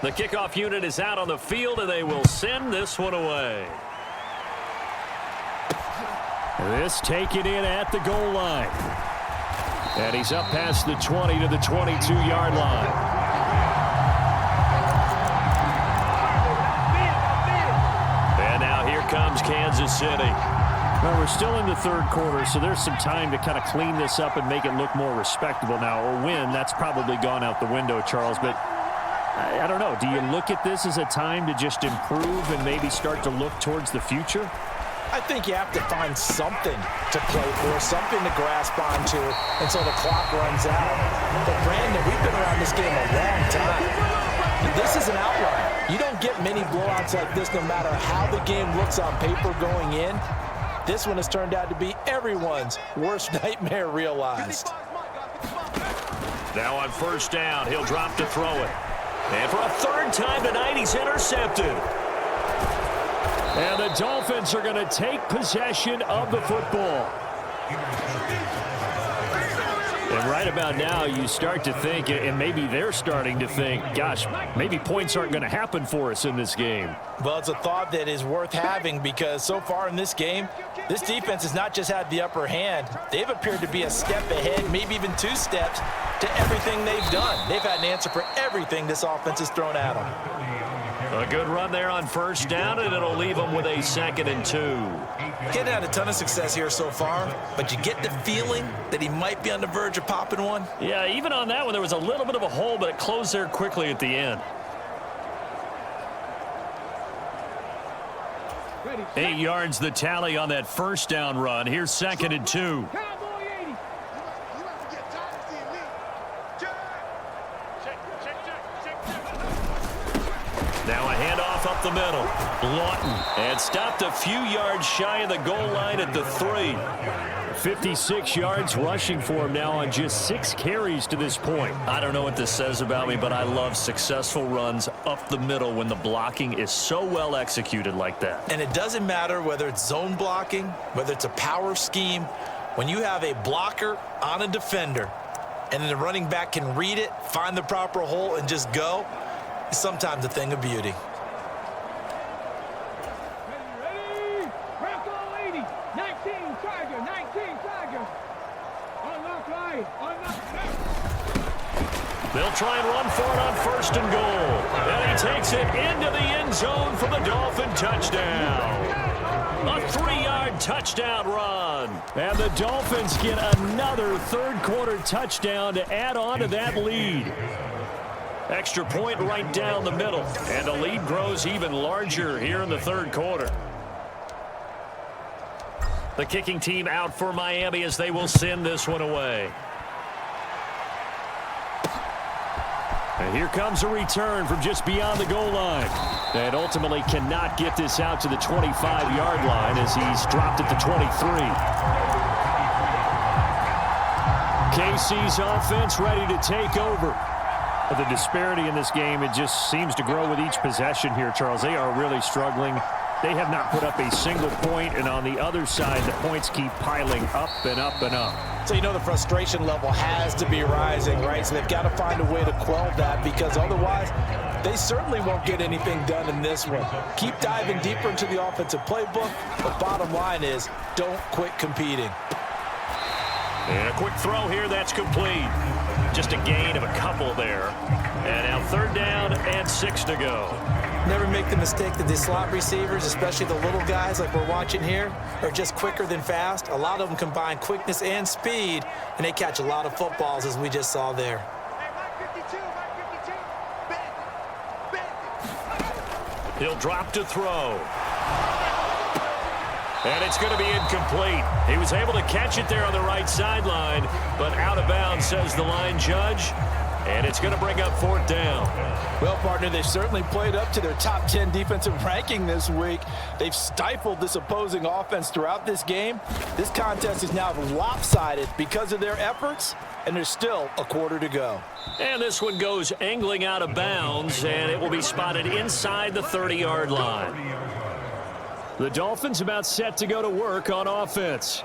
The kickoff unit is out on the field, and they will send this one away. This taken in at the goal line. And he's up past the 20 to the 22-yard line. And now here comes Kansas City. Well, we're still in the 3rd quarter, so there's some time to kind of clean this up and make it look more respectable now. A win, that's probably gone out the window, Charles, but I don't know. Do you look at this as a time to just improve and maybe start to look towards the future? I think you have to find something to play for, something to grasp onto until the clock runs out. But, Brandon, we've been around this game a long time. This is an outlier. You don't get many blowouts like this no matter how the game looks on paper going in. This one has turned out to be everyone's worst nightmare realized. Now on 1st down, he'll drop to throw it. And for a 3rd time tonight, he's intercepted. And the Dolphins are going to take possession of the football. And right about now, you start to think, and maybe they're starting to think, gosh, maybe points aren't going to happen for us in this game. Well, it's a thought that is worth having because so far in this game, this defense has not just had the upper hand. They've appeared to be a step ahead, maybe even 2 steps to everything they've done. They've had an answer for everything this offense has thrown at them. A good run there on 1st down, and it'll leave them with a 2nd and 2. Getting had a ton of success here so far, but you get the feeling that he might be on the verge of popping one. Yeah, even on that one, there was a little bit of a hole, but it closed there quickly at the end. 8 yards the tally on that 1st down run. Here's 2nd and 2. Now a handoff up the middle. Lawton, and stopped a few yards shy of the goal line at the 3. 56 yards rushing for him now on just 6 carries to this point. I don't know what this says about me, but I love successful runs up the middle when the blocking is so well executed like that. And it doesn't matter whether it's zone blocking, whether it's a power scheme. When you have a blocker on a defender and then the running back can read it, find the proper hole, and just go, it's sometimes a thing of beauty. Ready? Bronco 80, 19 Tiger, 19 Tiger. Unlock line, unlock left. They'll try and run for it on 1st and goal. And he takes it into the end zone for the Dolphin touchdown. A 3-yard touchdown run. And the Dolphins get another 3rd quarter touchdown to add on to that lead. Extra point right down the middle. And the lead grows even larger here in the 3rd quarter. The kicking team out for Miami as they will send this one away. And here comes a return from just beyond the goal line. And ultimately cannot get this out to the 25-yard line as he's dropped at the 23. KC's offense ready to take over. But the disparity in this game, it just seems to grow with each possession here, Charles. They are really struggling they have not put up a single point, and on the other side, the points keep piling up and up and up. So you know the frustration level has to be rising, right? So they've got to find a way to quell that, because otherwise they certainly won't get anything done in this one. Keep diving deeper into the offensive playbook. The bottom line is don't quit competing. And a quick throw here that's complete. Just a gain of a couple there. And now 3rd down and 6 to go. Never make the mistake that the slot receivers, especially the little guys like we're watching here, are just quicker than fast. A lot of them combine quickness and speed, and they catch a lot of footballs, as we just saw there. He'll drop to throw. And it's going to be incomplete. He was able to catch it there on the right sideline, but out of bounds, says the line judge. And it's going to bring up 4th down. Well, partner, they've certainly played up to their top 10 defensive ranking this week. They've stifled this opposing offense throughout this game. This contest is now lopsided because of their efforts, and there's still a quarter to go. And this one goes angling out of bounds, and it will be spotted inside the 30-yard line. The Dolphins about set to go to work on offense.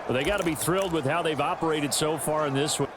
But they got to be thrilled with how they've operated so far in this one.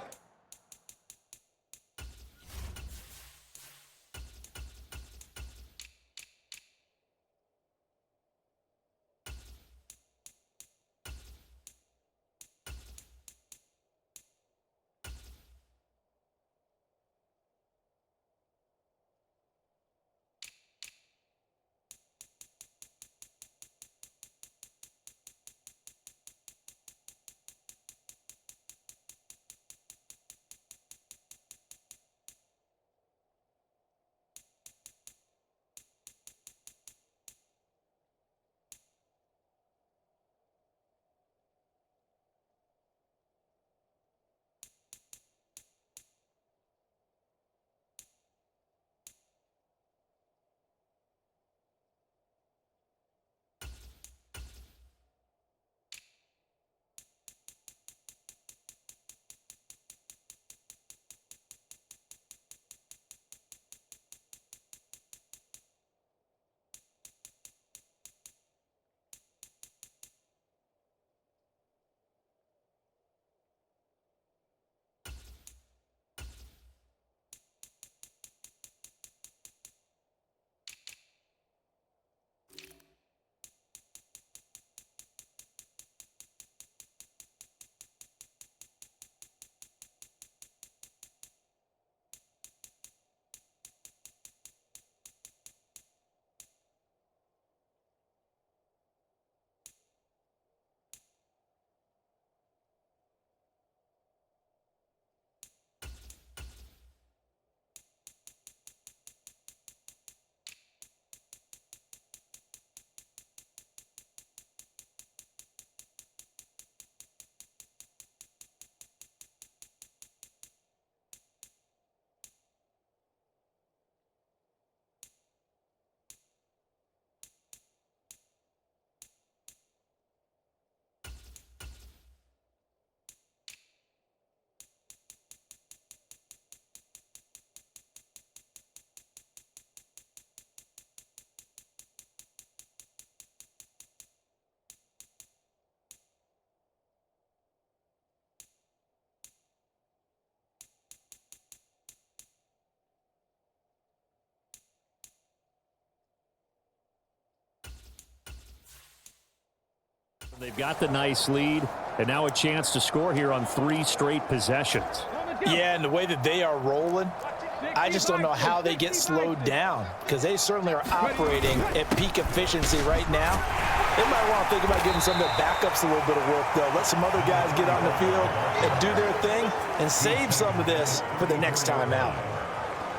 They've got the nice lead, and now a chance to score here on 3 straight possessions. Yeah, and the way that they are rolling, I just don't know how they get slowed down, because they certainly are operating at peak efficiency right now. They might want to think about giving some of their backups a little bit of work, though. Let some other guys get on the field and do their thing and save some of this for the next time out.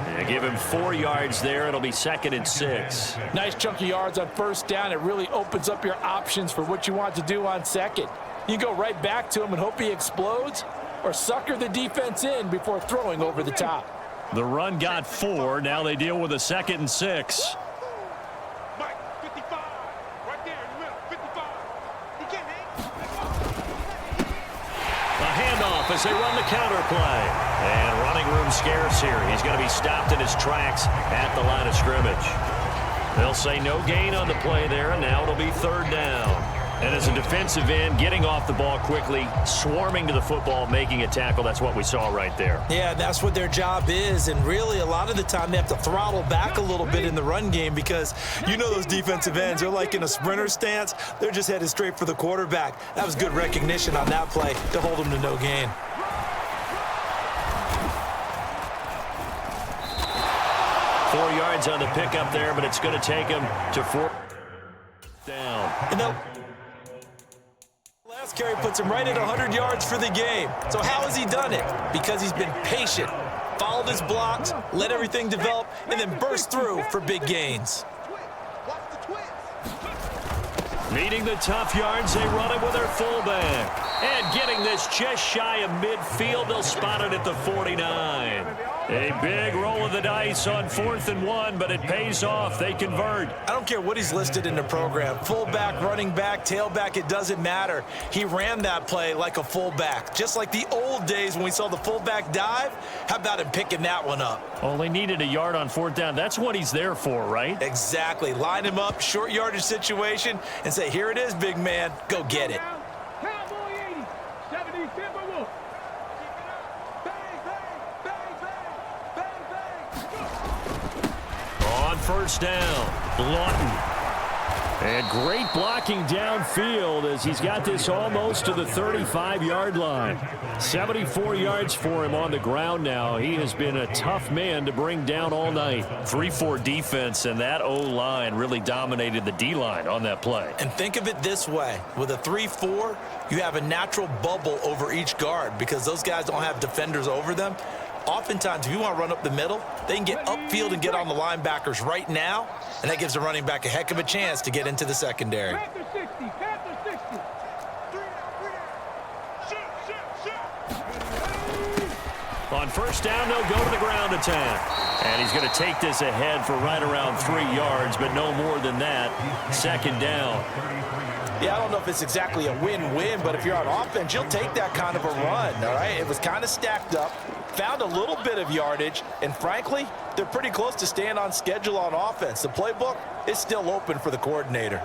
Yeah, give him 4 yards there. It'll be 2nd and 6. Nice chunk of yards on 1st down. It really opens up your options for what you want to do on 2nd. You go right back to him and hope he explodes, or sucker the defense in before throwing over the top. The run got 4. Now they deal with a 2nd and 6. Mike, 55. Right there in the middle, 55. He can't hang. A handoff as they run the counter play. And running room scarce here. He's going to be stopped in his tracks at the line of scrimmage. They'll say no gain on the play there, and now it'll be third down. And as a defensive end, getting off the ball quickly, swarming to the football, making a tackle, that's what we saw right there. Yeah, that's what their job is, and really a lot of the time they have to throttle back a little bit in the run game because you know those defensive ends, they're like in a sprinter stance. They're just headed straight for the quarterback. That was good recognition on that play to hold them to no gain. Four yards on the pickup there, but it's going to take him to fourth down. And the last carry puts him right at 100 yards for the game. So how has he done it? Because he's been patient, followed his blocks, let everything develop, and then burst through for big gains. Needing the tough yards, they run it with their fullback. And getting this just shy of midfield, they'll spot it at the 49. A big roll of the dice on 4th and 1, but it pays off. They convert. I don't care what he's listed in the program. Fullback, running back, tailback, it doesn't matter. He ran that play like a fullback. Just like the old days when we saw the fullback dive. How about him picking that one up? Only needed a yard on 4th down. That's what he's there for, right? Exactly. Line him up, short yardage situation, and say, here it is, big man. Go get it. Cowboy 80, 70 Timberwolves. Bang, bang, bang, bang, bang, bang. On first down, Lawton. And great blocking downfield as he's got this almost to the 35-yard line. 74 yards for him on the ground now. He has been a tough man to bring down all night. 3-4 defense, and that O-line really dominated the D-line on that play. And think of it this way. With a 3-4, you have a natural bubble over each guard because those guys don't have defenders over them. Oftentimes, if you want to run up the middle, they can get upfield and get on the linebackers right now, and that gives the running back a heck of a chance to get into the secondary. Panther 60, Panther 60. On first down, they'll go to the ground attack. And he's going to take this ahead for right around 3 yards, but no more than that. Second down. Yeah, I don't know if it's exactly a win-win, but if you're on offense, you'll take that kind of a run, all right? It was kind of stacked up, found a little bit of yardage, and frankly, they're pretty close to staying on schedule on offense. The playbook is still open for the coordinator.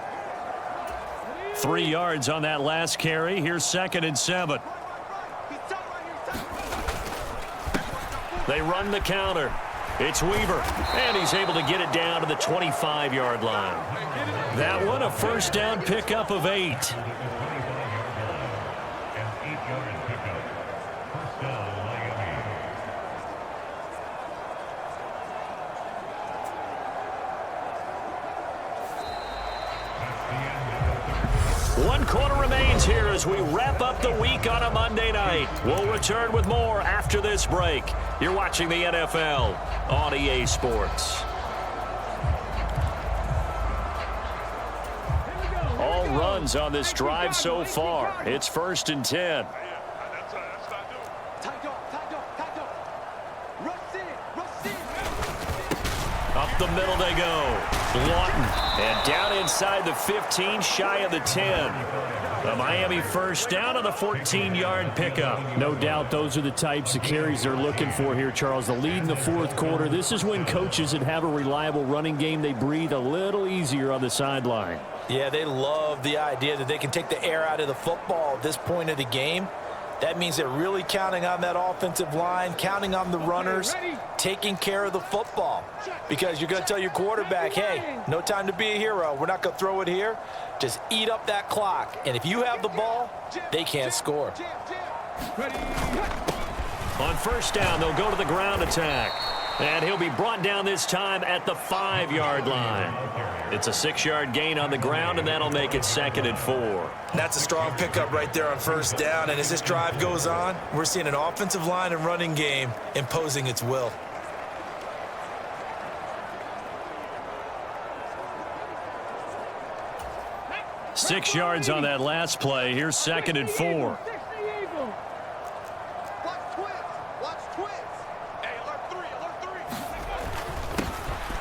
3 yards on that last carry. Here's 2nd and 7. They run the counter. It's Weaver, and he's able to get it down to the 25-yard line. That one, a first down pickup of 8. One quarter remains here as we wrap up the week on a Monday night. We'll return with more after this break. You're watching the NFL on EA Sports. All runs on this drive so far. It's 1st and 10. Up the middle they go. Lawton. And down inside the 15, shy of the 10. The Miami first down on the 14-yard pickup. No doubt those are the types of carries they're looking for here, Charles. The lead in the 4th quarter. This is when coaches that have a reliable running game, they breathe a little easier on the sideline. Yeah, they love the idea that they can take the air out of the football at this point of the game. That means they're really counting on that offensive line, counting on the runners, taking care of the football. Because you're going to tell your quarterback, hey, no time to be a hero. We're not going to throw it here. Just eat up that clock. And if you have the ball, they can't score. On first down, they'll go to the ground attack. And he'll be brought down this time at the 5-yard line. It's a 6-yard gain on the ground, and that'll make it 2nd and 4. That's a strong pickup right there on first down. And as this drive goes on, we're seeing an offensive line and running game imposing its will. Six yards on that last play. Here's 2nd and 4.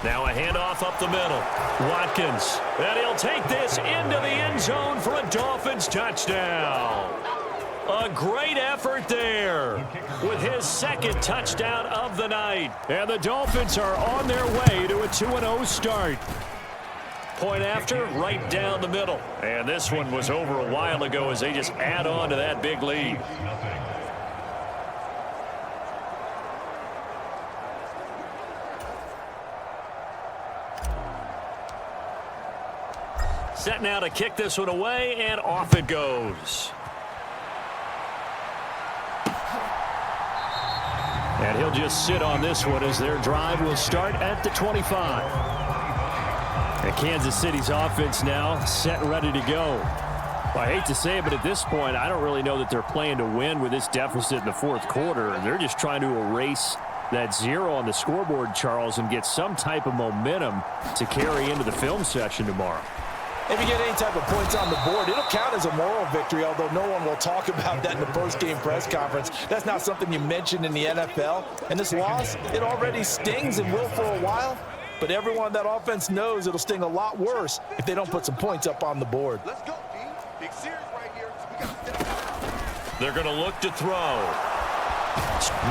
Now a handoff up the middle. Watkins. And he'll take this into the end zone for a Dolphins touchdown. A great effort there with his 2nd touchdown of the night. And the Dolphins are on their way to a 2-0 start. point after, right down the middle. And this one was over a while ago as they just add on to that big lead. Set now to kick this one away, and off it goes. And he'll just sit on this one as their drive will start at the 25. And Kansas City's offense now set and ready to go. Well, I hate to say it, but at this point, I don't really know that they're playing to win with this deficit in the fourth quarter. They're just trying to erase that 0 on the scoreboard, Charles, and get some type of momentum to carry into the film session tomorrow. If you get any type of points on the board, it'll count as a moral victory, although no one will talk about that in the post-game press conference. That's not something you mentioned in the NFL. And this loss, it already stings and will for a while, but everyone on that offense knows it'll sting a lot worse if they don't put some points up on the board. Let's go, D. Big series right here. So we got to step. They're going to look to throw.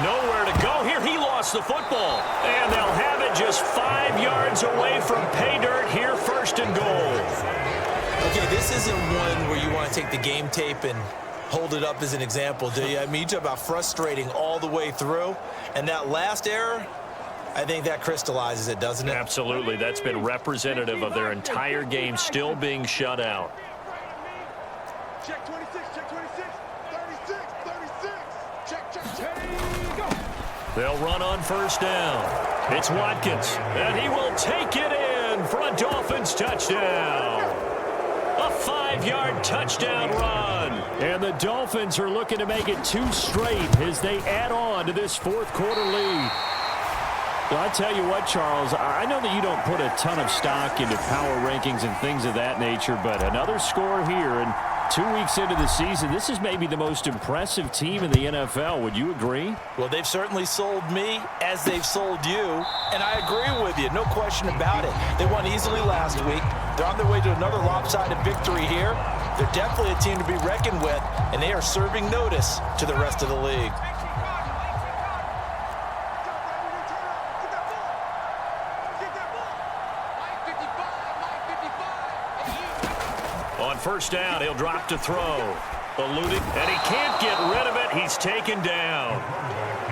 Nowhere to go here. He lost the football. And they'll have it just 5 yards away from pay dirt here, first and goal. Okay, this isn't one where you want to take the game tape and hold it up as an example, do you? I mean, you talk about frustrating all the way through. And that last error, I think that crystallizes it, doesn't it? Absolutely. That's been representative of their entire game still being shut out. Check 26, check 26, 36, 36. Check, go. They'll run on first down. It's Watkins, and he will take it in for a Dolphins touchdown. A 5-yard touchdown run. And the Dolphins are looking to make it 2 straight as they add on to this fourth quarter lead. Well, I tell you what, Charles, I know that you don't put a ton of stock into power rankings and things of that nature, but another score here, and 2 weeks into the season, this is maybe the most impressive team in the NFL. Would you agree? Well, they've certainly sold me as they've sold you, and I agree with you, no question about it. They won easily last week. They're on their way to another lopsided victory here. They're definitely a team to be reckoned with, and they are serving notice to the rest of the league. On first down, he'll drop to throw. Eluding, and he can't get rid of it. He's taken down.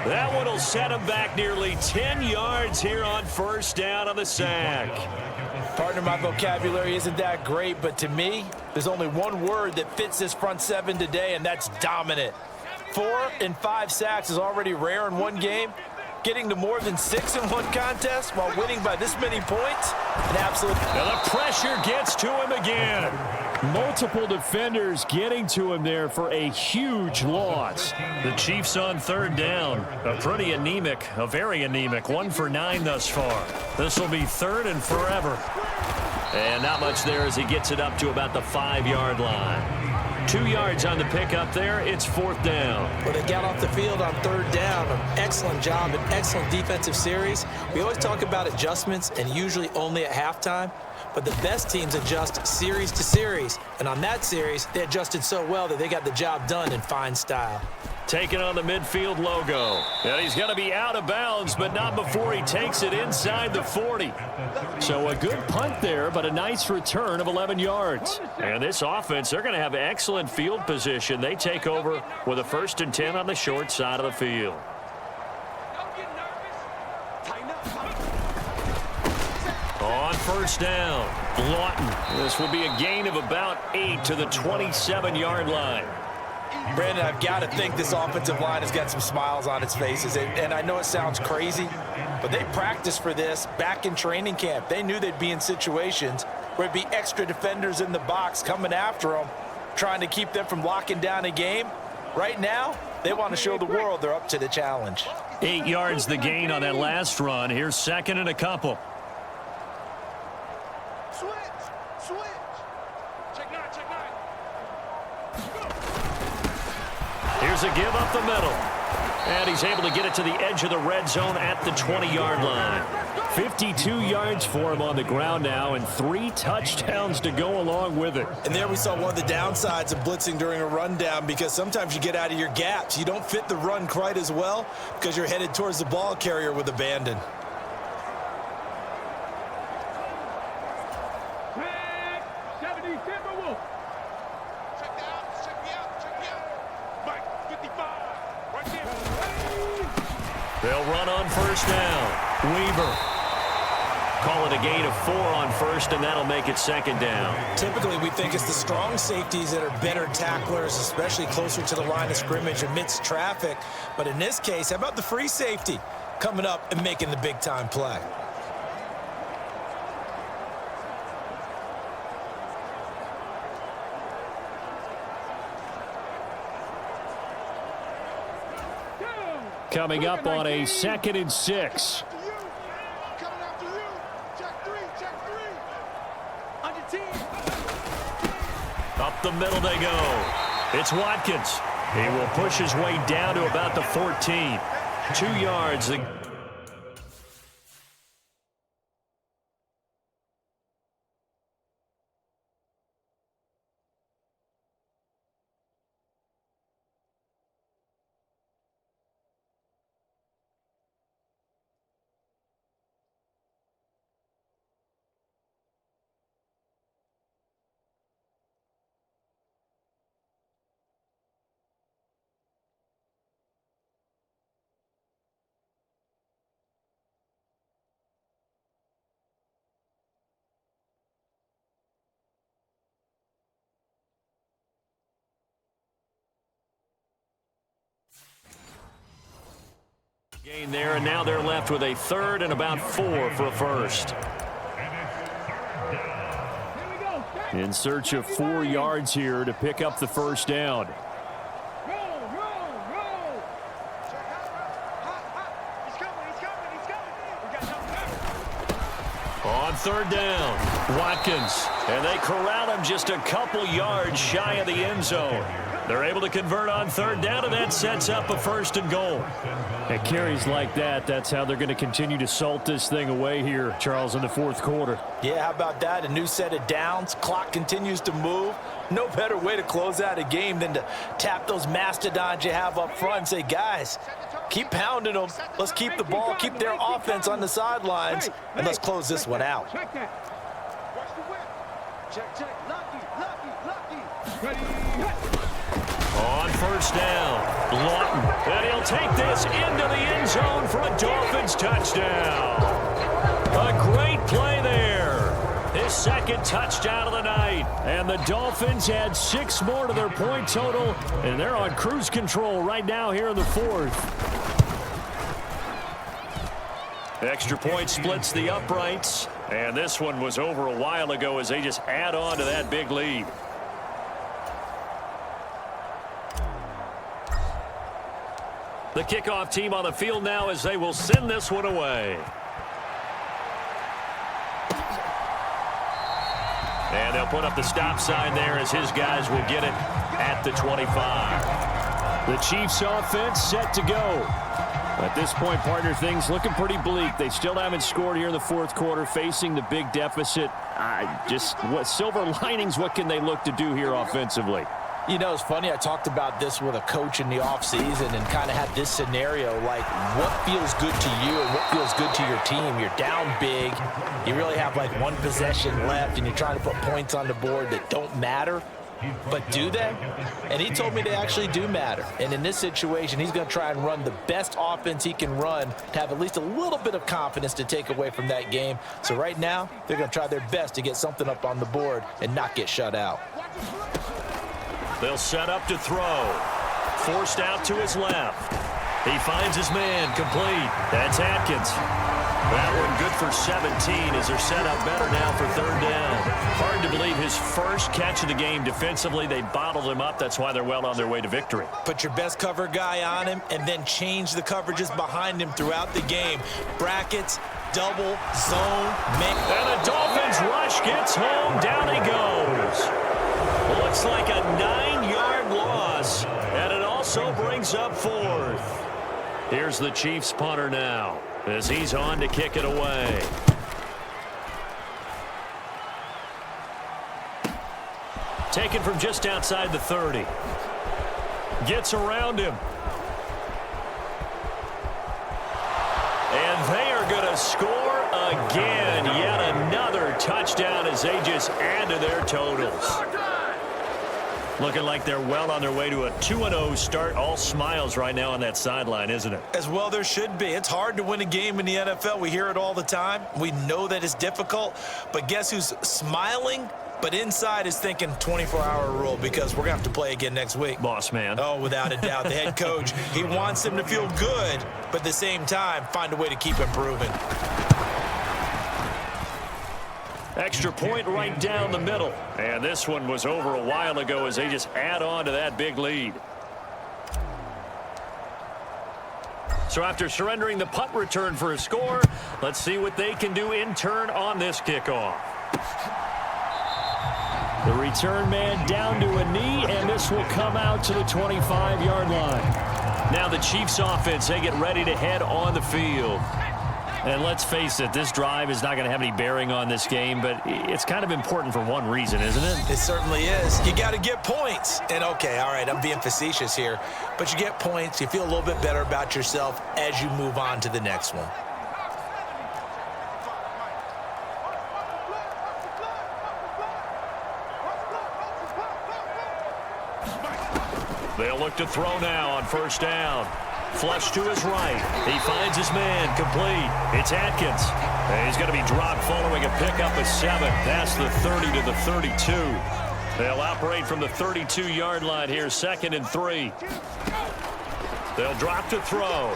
That one will set him back nearly 10 yards here on first down on the sack. Partner, my vocabulary isn't that great, but to me, there's only one word that fits this front seven today, and that's dominant. 4 and 5 sacks is already rare in one game. Getting to more than 6 in one contest while winning by this many points, an absolute... Now the pressure gets to him again. Multiple defenders getting to him there for a huge loss. The Chiefs on third down. A pretty anemic, a very anemic 1 for 9 thus far. This will be third and forever. And not much there as he gets it up to about the 5-yard line. 2 yards on the pickup there. It's fourth down. Well, they got off the field on third down. An excellent job, an excellent defensive series. We always talk about adjustments and usually only at halftime. But the best teams adjust series to series. And on that series, they adjusted so well that they got the job done in fine style. Taking on the midfield logo. And he's going to be out of bounds, but not before he takes it inside the 40. So a good punt there, but a nice return of 11 yards. And this offense, they're going to have excellent field position. They take over with a 1st and 10 on the short side of the field. On first down, Lawton. This will be a gain of about 8 to the 27-yard line. Brandon, I've got to think this offensive line has got some smiles on its faces. And I know it sounds crazy, but they practiced for this back in training camp. They knew they'd be in situations where it'd be extra defenders in the box coming after them, trying to keep them from locking down a game. Right now, they want to show the world they're up to the challenge. 8 yards the gain on that last run. Here's 2nd and a couple. Switch. Check 9, check 9. Here's a give up the middle. And he's able to get it to the edge of the red zone at the 20-yard line. 52 yards for him on the ground now and 3 touchdowns to go along with it. And there we saw one of the downsides of blitzing during a rundown, because sometimes you get out of your gaps. You don't fit the run quite as well because you're headed towards the ball carrier with abandon. Timber Wolf. Check me out. Check me out. Check me out. Mike, 55. Right there. They'll run on first down. Weaver. Call it a gain of 4 on first, and that'll make it second down. Typically, we think it's the strong safeties that are better tacklers, especially closer to the line of scrimmage amidst traffic. But in this case, how about the free safety coming up and making the big-time play? Coming up on a 2nd and 6. Coming after you. Check 3. Check 3. On your team. Up the middle they go. It's Watkins. He will push his way down to about the 14. 2 yards. Gain there, and now they're left with a 3rd and about 4 for a first. In search of 4 yards here to pick up the first down. Roll, roll, roll. He's coming. He's coming. He's coming. We got nothing. On 3rd down, Watkins. And they corral him just a couple yards shy of the end zone. They're able to convert on 3rd down, and that sets up a 1st and goal. At carries like that, that's how they're going to continue to salt this thing away here, Charles, in the 4th quarter. Yeah, how about that? A new set of downs. Clock continues to move. No better way to close out a game than to tap those mastodons you have up front and say, guys, keep pounding them. Let's keep the ball, keep their offense on the sidelines, and let's close this one out. Check that. Watch the whip. Check, check. Lucky, lucky, lucky. Ready. On 1st down, Lawton. And he'll take this into the end zone for a Dolphins touchdown. A great play there. His 2nd touchdown of the night. And the Dolphins add 6 more to their point total, and they're on cruise control right now here in the 4th. Extra point splits the uprights, and this one was over a while ago as they just add on to that big lead. The kickoff team on the field now as they will send this one away. And they'll put up the stop sign there as his guys will get it at the 25. The Chiefs offense set to go. At this point, partner, things looking pretty bleak. They still haven't scored here in the 4th quarter, facing the big deficit. What silver linings, what can they look to do here offensively? You know, it's funny, I talked about this with a coach in the offseason and kind of had this scenario, like what feels good to you and what feels good to your team. You're down big. You really have like 1 possession left, and you're trying to put points on the board that don't matter. But do they? And he told me they actually do matter. And in this situation, he's going to try and run the best offense he can run to have at least a little bit of confidence to take away from that game. So right now, they're going to try their best to get something up on the board and not get shut out. They'll set up to throw. Forced out to his left. He finds his man complete. That's Atkins. That one good for 17 as they're set up better now for 3rd down. Hard to believe his first catch of the game defensively. They bottled him up. That's why they're well on their way to victory. Put your best cover guy on him and then change the coverages behind him throughout the game. Brackets, double, zone, man. And the Dolphins rush gets home. Down he goes. Looks like a 9-yard loss, and it also brings up 4th. Here's the Chiefs punter now as he's on to kick it away. Taken from just outside the 30. Gets around him. And they are going to score again. Yet another touchdown. first down as they just add to their totals. Looking like they're well on their way to a 2-0 start. All smiles right now on that sideline, isn't it? As well there should be. It's hard to win a game in the NFL. We hear it all the time. We know that it's difficult. But guess who's smiling? But inside is thinking 24-hour rule because we're going to have to play again next week. Boss man. Oh, without a doubt. The head coach, he wants them to feel good, but at the same time, find a way to keep improving. Extra point right down the middle. And this one was over a while ago as they just add on to that big lead. So after surrendering the punt return for a score, let's see what they can do in turn on this kickoff. The return man down to a knee, and this will come out to the 25-yard line. Now the Chiefs offense, they get ready to head on the field. And let's face it, this drive is not going to have any bearing on this game, but it's kind of important for one reason, isn't it? It certainly is. You got to get points. And, okay, all right, I'm being facetious here, but you get points. You feel a little bit better about yourself as you move on to the next one. They'll look to throw now on first down. Flush to his right. He finds his man complete. It's Atkins. And he's going to be dropped following a pickup of 7. That's the 30 to the 32. They'll operate from the 32-yard line here, 2nd and 3. They'll drop to throw.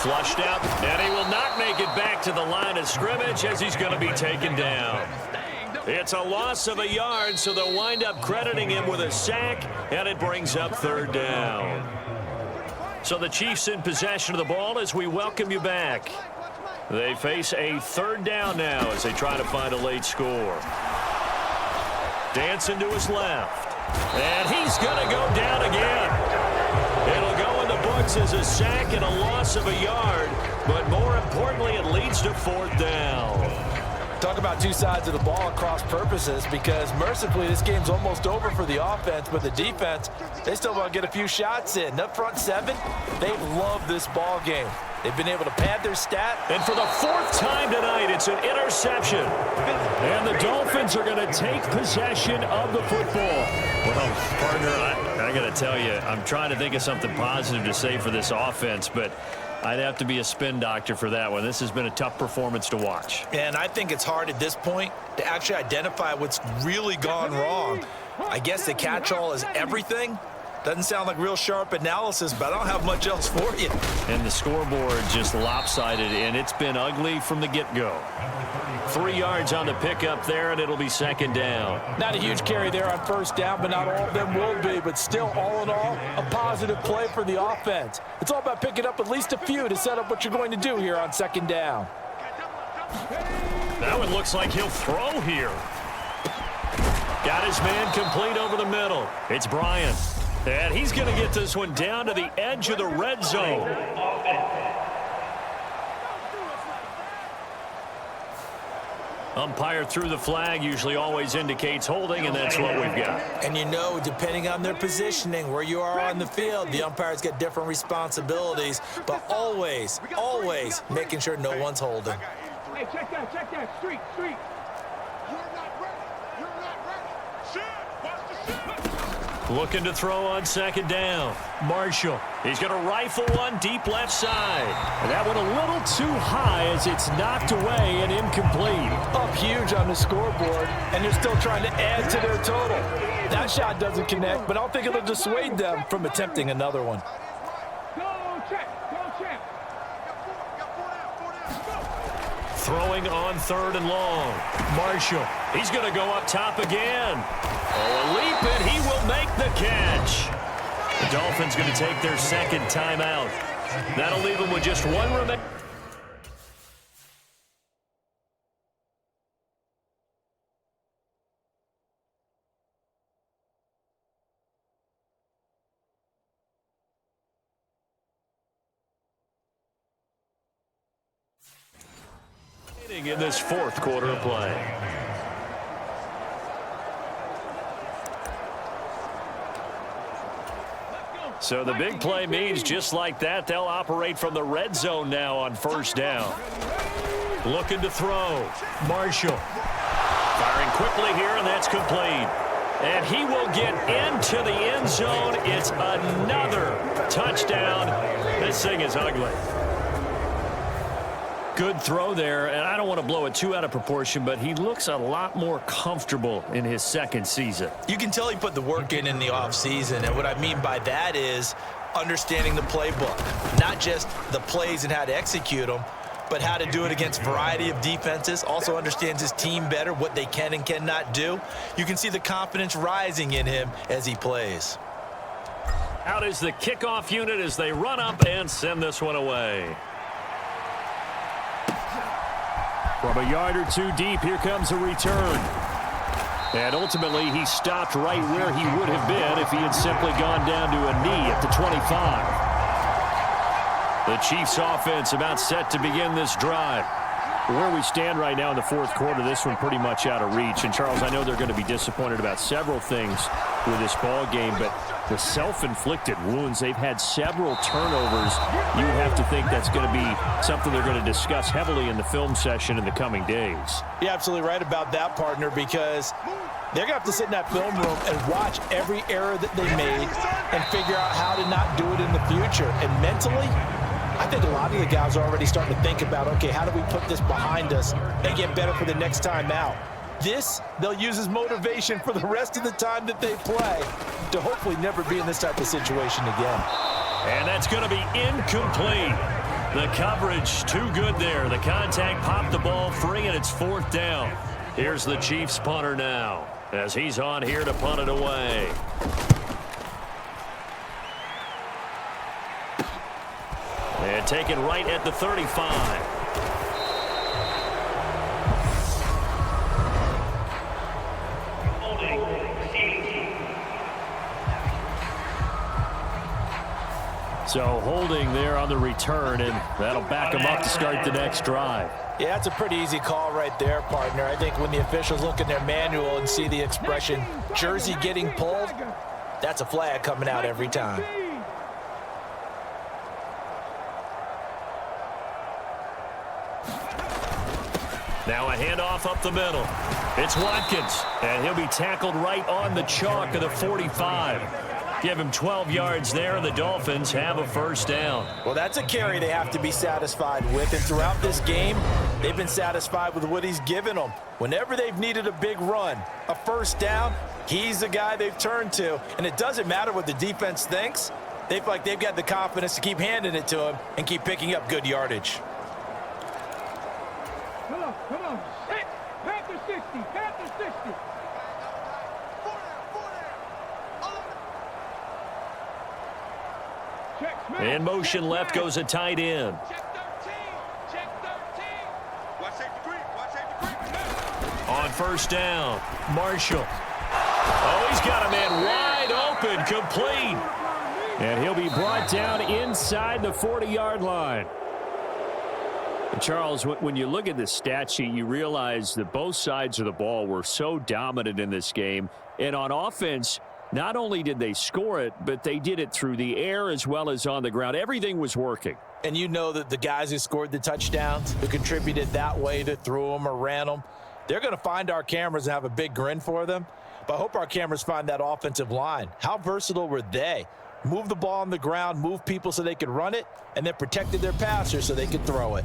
Flushed out, and he will not make it back to the line of scrimmage as he's going to be taken down. It's a loss of a yard, so they'll wind up crediting him with a sack, and it brings up 3rd down. So the Chiefs in possession of the ball as we welcome you back. They face a 3rd down now as they try to find a late score. Dancing to his left. And he's going to go down again. It'll go in the books as a sack and a loss of a yard, but more importantly, it leads to 4th down. Talk about two sides of the ball at cross purposes, because mercifully this game's almost over for the offense, but the defense, they still want to get a few shots in. Up front 7, they love this ball game. They've been able to pad their stat. And for the 4th time tonight, it's an interception. And the Dolphins are going to take possession of the football. Well, partner, I got to tell you, I'm trying to think of something positive to say for this offense, but I'd have to be a spin doctor for that one. This has been a tough performance to watch. And I think it's hard at this point to actually identify what's really gone wrong. I guess the catch-all is everything. Doesn't sound like real sharp analysis, but I don't have much else for you. And the scoreboard just lopsided, and it's been ugly from the get-go. 3 yards on the pickup there, and it'll be 2nd down. Not a huge carry there on first down, but not all of them will be. But still, all in all, a positive play for the offense. It's all about picking up at least a few to set up what you're going to do here on 2nd down. That one looks like he'll throw here. Got his man complete over the middle. It's Bryant. And he's going to get this one down to the edge of the red zone. Umpire threw the flag, usually always indicates holding, and that's what we've got. And you know, depending on their positioning, where you are on the field, the umpires get different responsibilities, but always, always making sure no one's holding. Hey, check that. Street. You're not ready. Shoot. Watch the shoot. Looking to throw on 2nd down. Marshall. He's going to rifle one deep left side. And that one a little too high as it's knocked away and incomplete. Up huge on the scoreboard, and they're still trying to add to their total. That shot doesn't connect, but I don't think it'll dissuade them from attempting another one. Go check. Throwing on 3rd and long. Marshall. He's going to go up top again. Oh, a leap, and he will make the catch. The Dolphins going to take their 2nd timeout. That'll leave them with just one remaining. In this 4th quarter of play. So the big play means just like that, they'll operate from the red zone now on first down. Looking to throw. Marshall quickly here, and that's complete. And he will get into the end zone. It's another touchdown. This thing is ugly. Good throw there, and I don't want to blow it too out of proportion, but he looks a lot more comfortable in his second season. You can tell he put the work in the offseason, and what I mean by that is understanding the playbook, not just the plays and how to execute them, but how to do it against a variety of defenses. Also understands his team better, what they can and cannot do. You can see the confidence rising in him as he plays. Out is the kickoff unit as they run up and send this one away. From a yard or two deep, here comes a return. And ultimately, he stopped right where he would have been if he had simply gone down to a knee at the 25. The Chiefs offense about set to begin this drive. Where we stand right now in the fourth quarter, this one pretty much out of reach. And, Charles, I know they're going to be disappointed about several things with this ball game, but the self-inflicted wounds, they've had several turnovers. You would have to think that's going to be something they're going to discuss heavily in the film session in the coming days. You're absolutely right about that, partner, because they're going to have to sit in that film room and watch every error that they made and figure out how to not do it in the future. And mentally, I think a lot of the guys are already starting to think about, okay, how do we put this behind us and get better for the next time out? This, they'll use as motivation for the rest of the time that they play to hopefully never be in this type of situation again. And that's going to be incomplete. The coverage too good there. The contact popped the ball free, and it's fourth down. Here's the Chiefs punter now as he's on here to punt it away. And taken right at the 35. So holding there on the return, and that'll back them up to start the next drive. Yeah, that's a pretty easy call right there, partner. I think when the officials look in their manual and see the expression, jersey getting pulled, that's a flag coming out every time. Now a handoff up the middle. It's Watkins, and he'll be tackled right on the chalk of the 45. Give him 12 yards there, and the Dolphins have a first down. Well, that's a carry they have to be satisfied with, and throughout this game, they've been satisfied with what he's given them. Whenever they've needed a big run, a first down, he's the guy they've turned to, and it doesn't matter what the defense thinks. They feel like they've got the confidence to keep handing it to him and keep picking up good yardage. Come on. Hit. Panther 60. Panther 60. In motion left goes a tight end. Check 13. Watch safety green. Watch safety green. On first down, Marshall. Oh, he's got a man wide open, complete. And he'll be brought down inside the 40-yard line. And Charles, when you look at the stat sheet, you realize that both sides of the ball were so dominant in this game. And on offense, not only did they score it, but they did it through the air as well as on the ground. Everything was working. And you know that the guys who scored the touchdowns, who contributed that way, to threw them or ran them, they're going to find our cameras and have a big grin for them. But I hope our cameras find that offensive line. How versatile were they? Move the ball on the ground, move people so they could run it, and then protected their passers so they could throw it.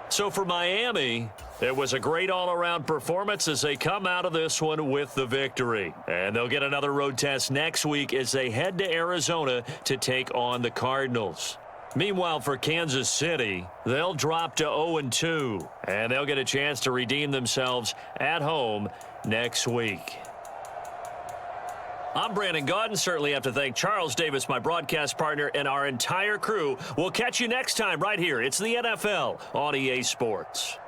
So for Miami, it was a great all-around performance as they come out of this one with the victory. And they'll get another road test next week as they head to Arizona to take on the Cardinals. Meanwhile, for Kansas City, they'll drop to 0-2, and they'll get a chance to redeem themselves at home next week. I'm Brandon Gaudin. Certainly have to thank Charles Davis, my broadcast partner, and our entire crew. We'll catch you next time right here. It's the NFL on EA Sports.